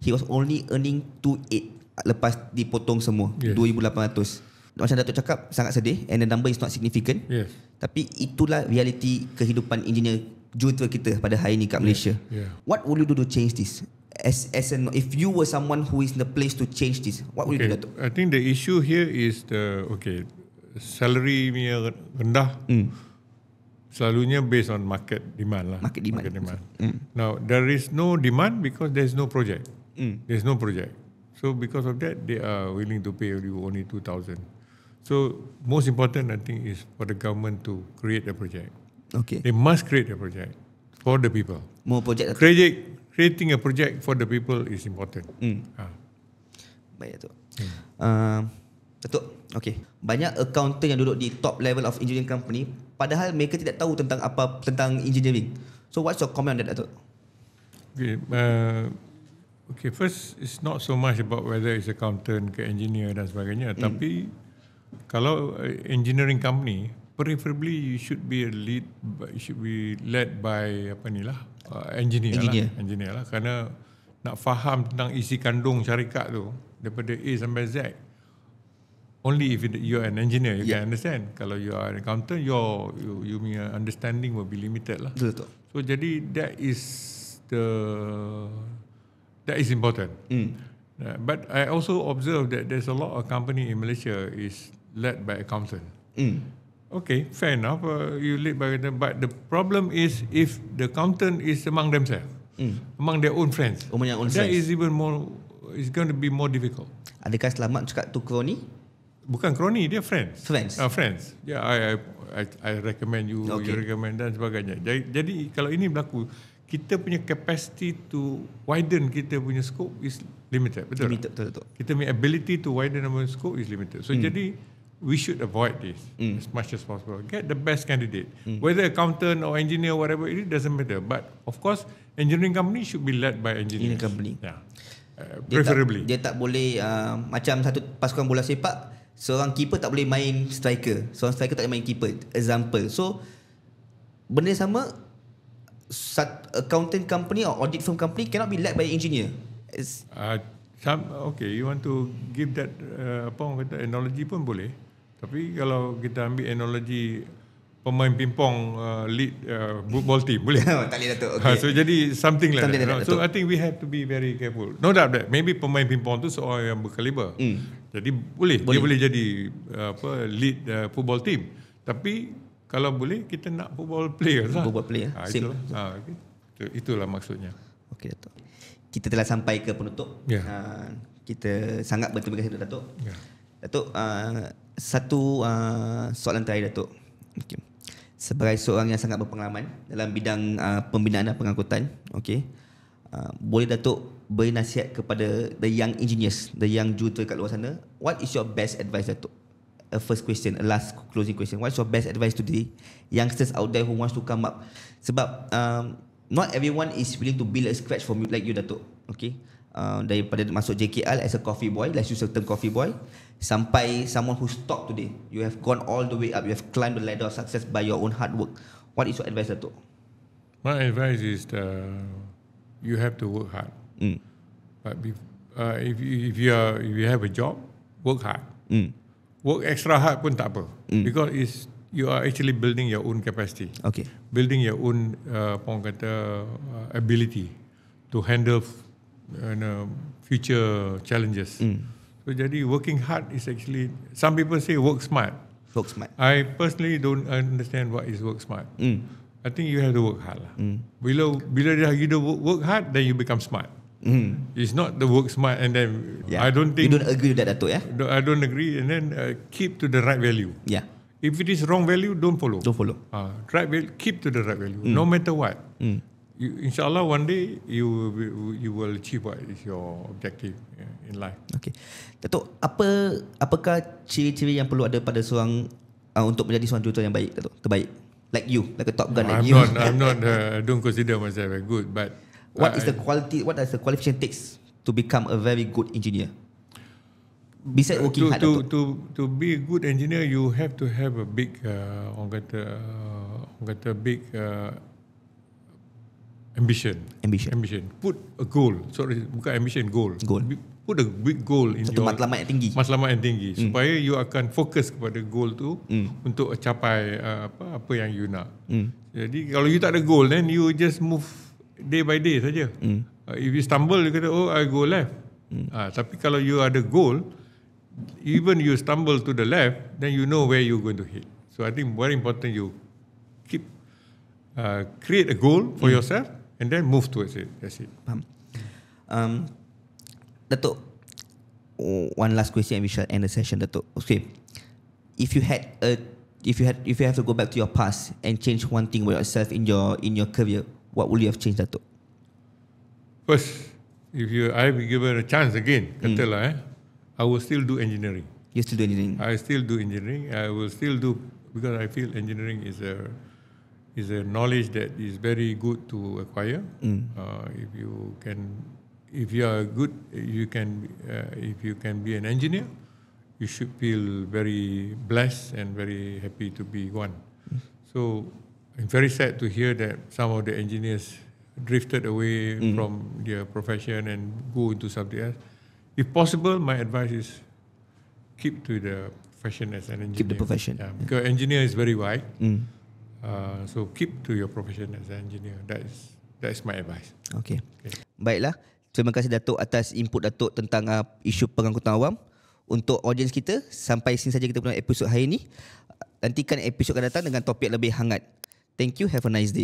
He was only earning 2,800 lepas dipotong semua. Yes. 2,800. Macam Datuk cakap, sangat sedih and the number is not significant. Yes. Tapi itulah realiti kehidupan engineer junior kita pada hari ini kat Malaysia. Yeah. What will you do to change this? If you were someone who is in the place to change this, what would you do, Datuk? I think the issue here is salary punya rendah. Selalunya based on market demand lah. Market demand. Now there is no demand because there is no project. There is no project. So because of that, they are willing to pay you only 2,000. So most important, I think, is for the government to create a project. Okay. They must create a project for the people. More project. Creating a project for the people is important. Baik, Datuk. Datuk, okay. Banyak accountant yang duduk di top level of engineering company, padahal mereka tidak tahu tentang engineering. So what's your comment on that, Datuk? Okay, first, it's not so much about whether it's accountant ke engineer dan sebagainya. Tapi kalau engineering company, preferably you should be led by engineer lah. Kerana nak faham tentang isi kandung syarikat tu daripada A sampai Z, only if you are an engineer you can understand. Kalau you are an accountant, your understanding will be limited lah. Betul. So jadi that is important. But I also observe that there's a lot of company in Malaysia is led by accountant. Okay, fair enough. You lead by them, but the problem is if the accountant is among themselves, among their own friends, that is even more. It's going to be more difficult. Adakah Selamat cakap tu kroni? Bukan kroni, dia friends. Friends. Yeah, I recommend you. You recommend dan sebagainya. Jadi kalau ini berlaku, kita punya capacity to widen kita punya scope is limited. Betul. Betul. Kita punya ability to widen our scope is limited. So jadi we should avoid this as much as possible. Get the best candidate. Whether accountant or engineer, whatever, it doesn't matter. But of course, engineering company should be led by engineers. Engineering company. Yeah. Preferably. Dia tak boleh macam satu pasukan bola sepak, seorang keeper tak boleh main striker, seorang striker tak boleh main keeper. Example. So benda sama, accountant company or audit firm company cannot be led by engineer. Okay, you want to give that analogy pun boleh. Tapi kalau kita ambil analogi pemain pingpong lead football team, boleh? Tak boleh, Datuk. Okay. So jadi something like that. So Datuk. I think we have to be very careful. No doubt that maybe pemain pingpong tu seorang yang berkaliber. Jadi dia boleh jadi lead football team. Tapi kalau boleh kita nak football player lah. Football player. Itulah maksudnya. Okey, Datuk. Kita telah sampai ke penutup. Kita sangat berterima kasih Datuk. Datuk, satu soalan terakhir, Datuk. Okay. Sebagai seorang yang sangat berpengalaman dalam bidang pembinaan dan pengangkutan, boleh Datuk beri nasihat kepada the young engineers, the young junior kat luar sana, what is your best advice, Datuk? A first question, a last closing question. What's your best advice to the youngsters out there who wants to come up? Sebab not everyone is willing to build a scratch from you like you, Datuk. Okay. Daripada masuk JKL as a coffee boy, let's use the term coffee boy, sampai someone who's top today. You have gone all the way up. You have climbed the ladder of success by your own hard work. What is your advice, Datuk? My advice is you have to work hard. But if you have a job, work hard. Work extra hard pun tak apa. Because you are actually building your own capacity. Okay. Building your own ability to handle future challenges. So jadi working hard is actually, some people say work smart. Work smart. I personally don't understand what is work smart. I think you have to work hard lah. Bila you work hard, then you become smart. It's not the work smart and then I don't think you don't agree with that, Datuk, yeah? I don't agree, and then keep to the right value. Yeah. If it is wrong value, don't follow. Don't follow. Right value, keep to the right value, no matter what. inshallah one day you will achieve what is your objective in life. Okay. Datuk, apakah ciri-ciri yang perlu ada pada seorang untuk menjadi seorang tutor yang baik, Datuk? Terbaik. Like you, like a top gun, like you. I'm not. Don't consider myself very good, but what is the quality? What does the qualification takes to become a very good engineer? Besides working hard, to be a good engineer, you have to have a big, big ambition. Put a goal. Sorry, bukan ambition, goal. Put a big goal in satu matlamat yang tinggi. Supaya you akan fokus kepada goal tu untuk capai apa yang you nak. Jadi kalau you tak ada goal, then you just move day by day saja. If you stumble, you kata, oh, I go left. Tapi kalau you ada goal, even you stumble to the left, then you know where you're going to hit. So I think very important you keep create a goal for yourself and then move towards it. That's it. Datuk, one last question and we shall end the session, Datuk. Okay, if you have to go back to your past and change one thing about yourself in your career, what would you have changed, Datuk? First, if I be given a chance again, katalah, I will still do engineering. You still do engineering? I still do engineering. I will still do, because I feel engineering is a knowledge that is very good to acquire. If you are good, if you can be an engineer, you should feel very blessed and very happy to be one. So I'm very sad to hear that some of the engineers drifted away from their profession and go into something else. If possible, my advice is keep to the profession as an engineer. Keep the profession. Yeah, because engineer is very wide. So keep to your profession as an engineer. That is my advice. Okay. Baiklah. Terima kasih Datuk atas input Datuk tentang isu pengangkutan awam. Untuk audiens kita, sampai sini saja kita punya episod hari ini. Nantikan episod akan datang dengan topik lebih hangat. Thank you. Have a nice day.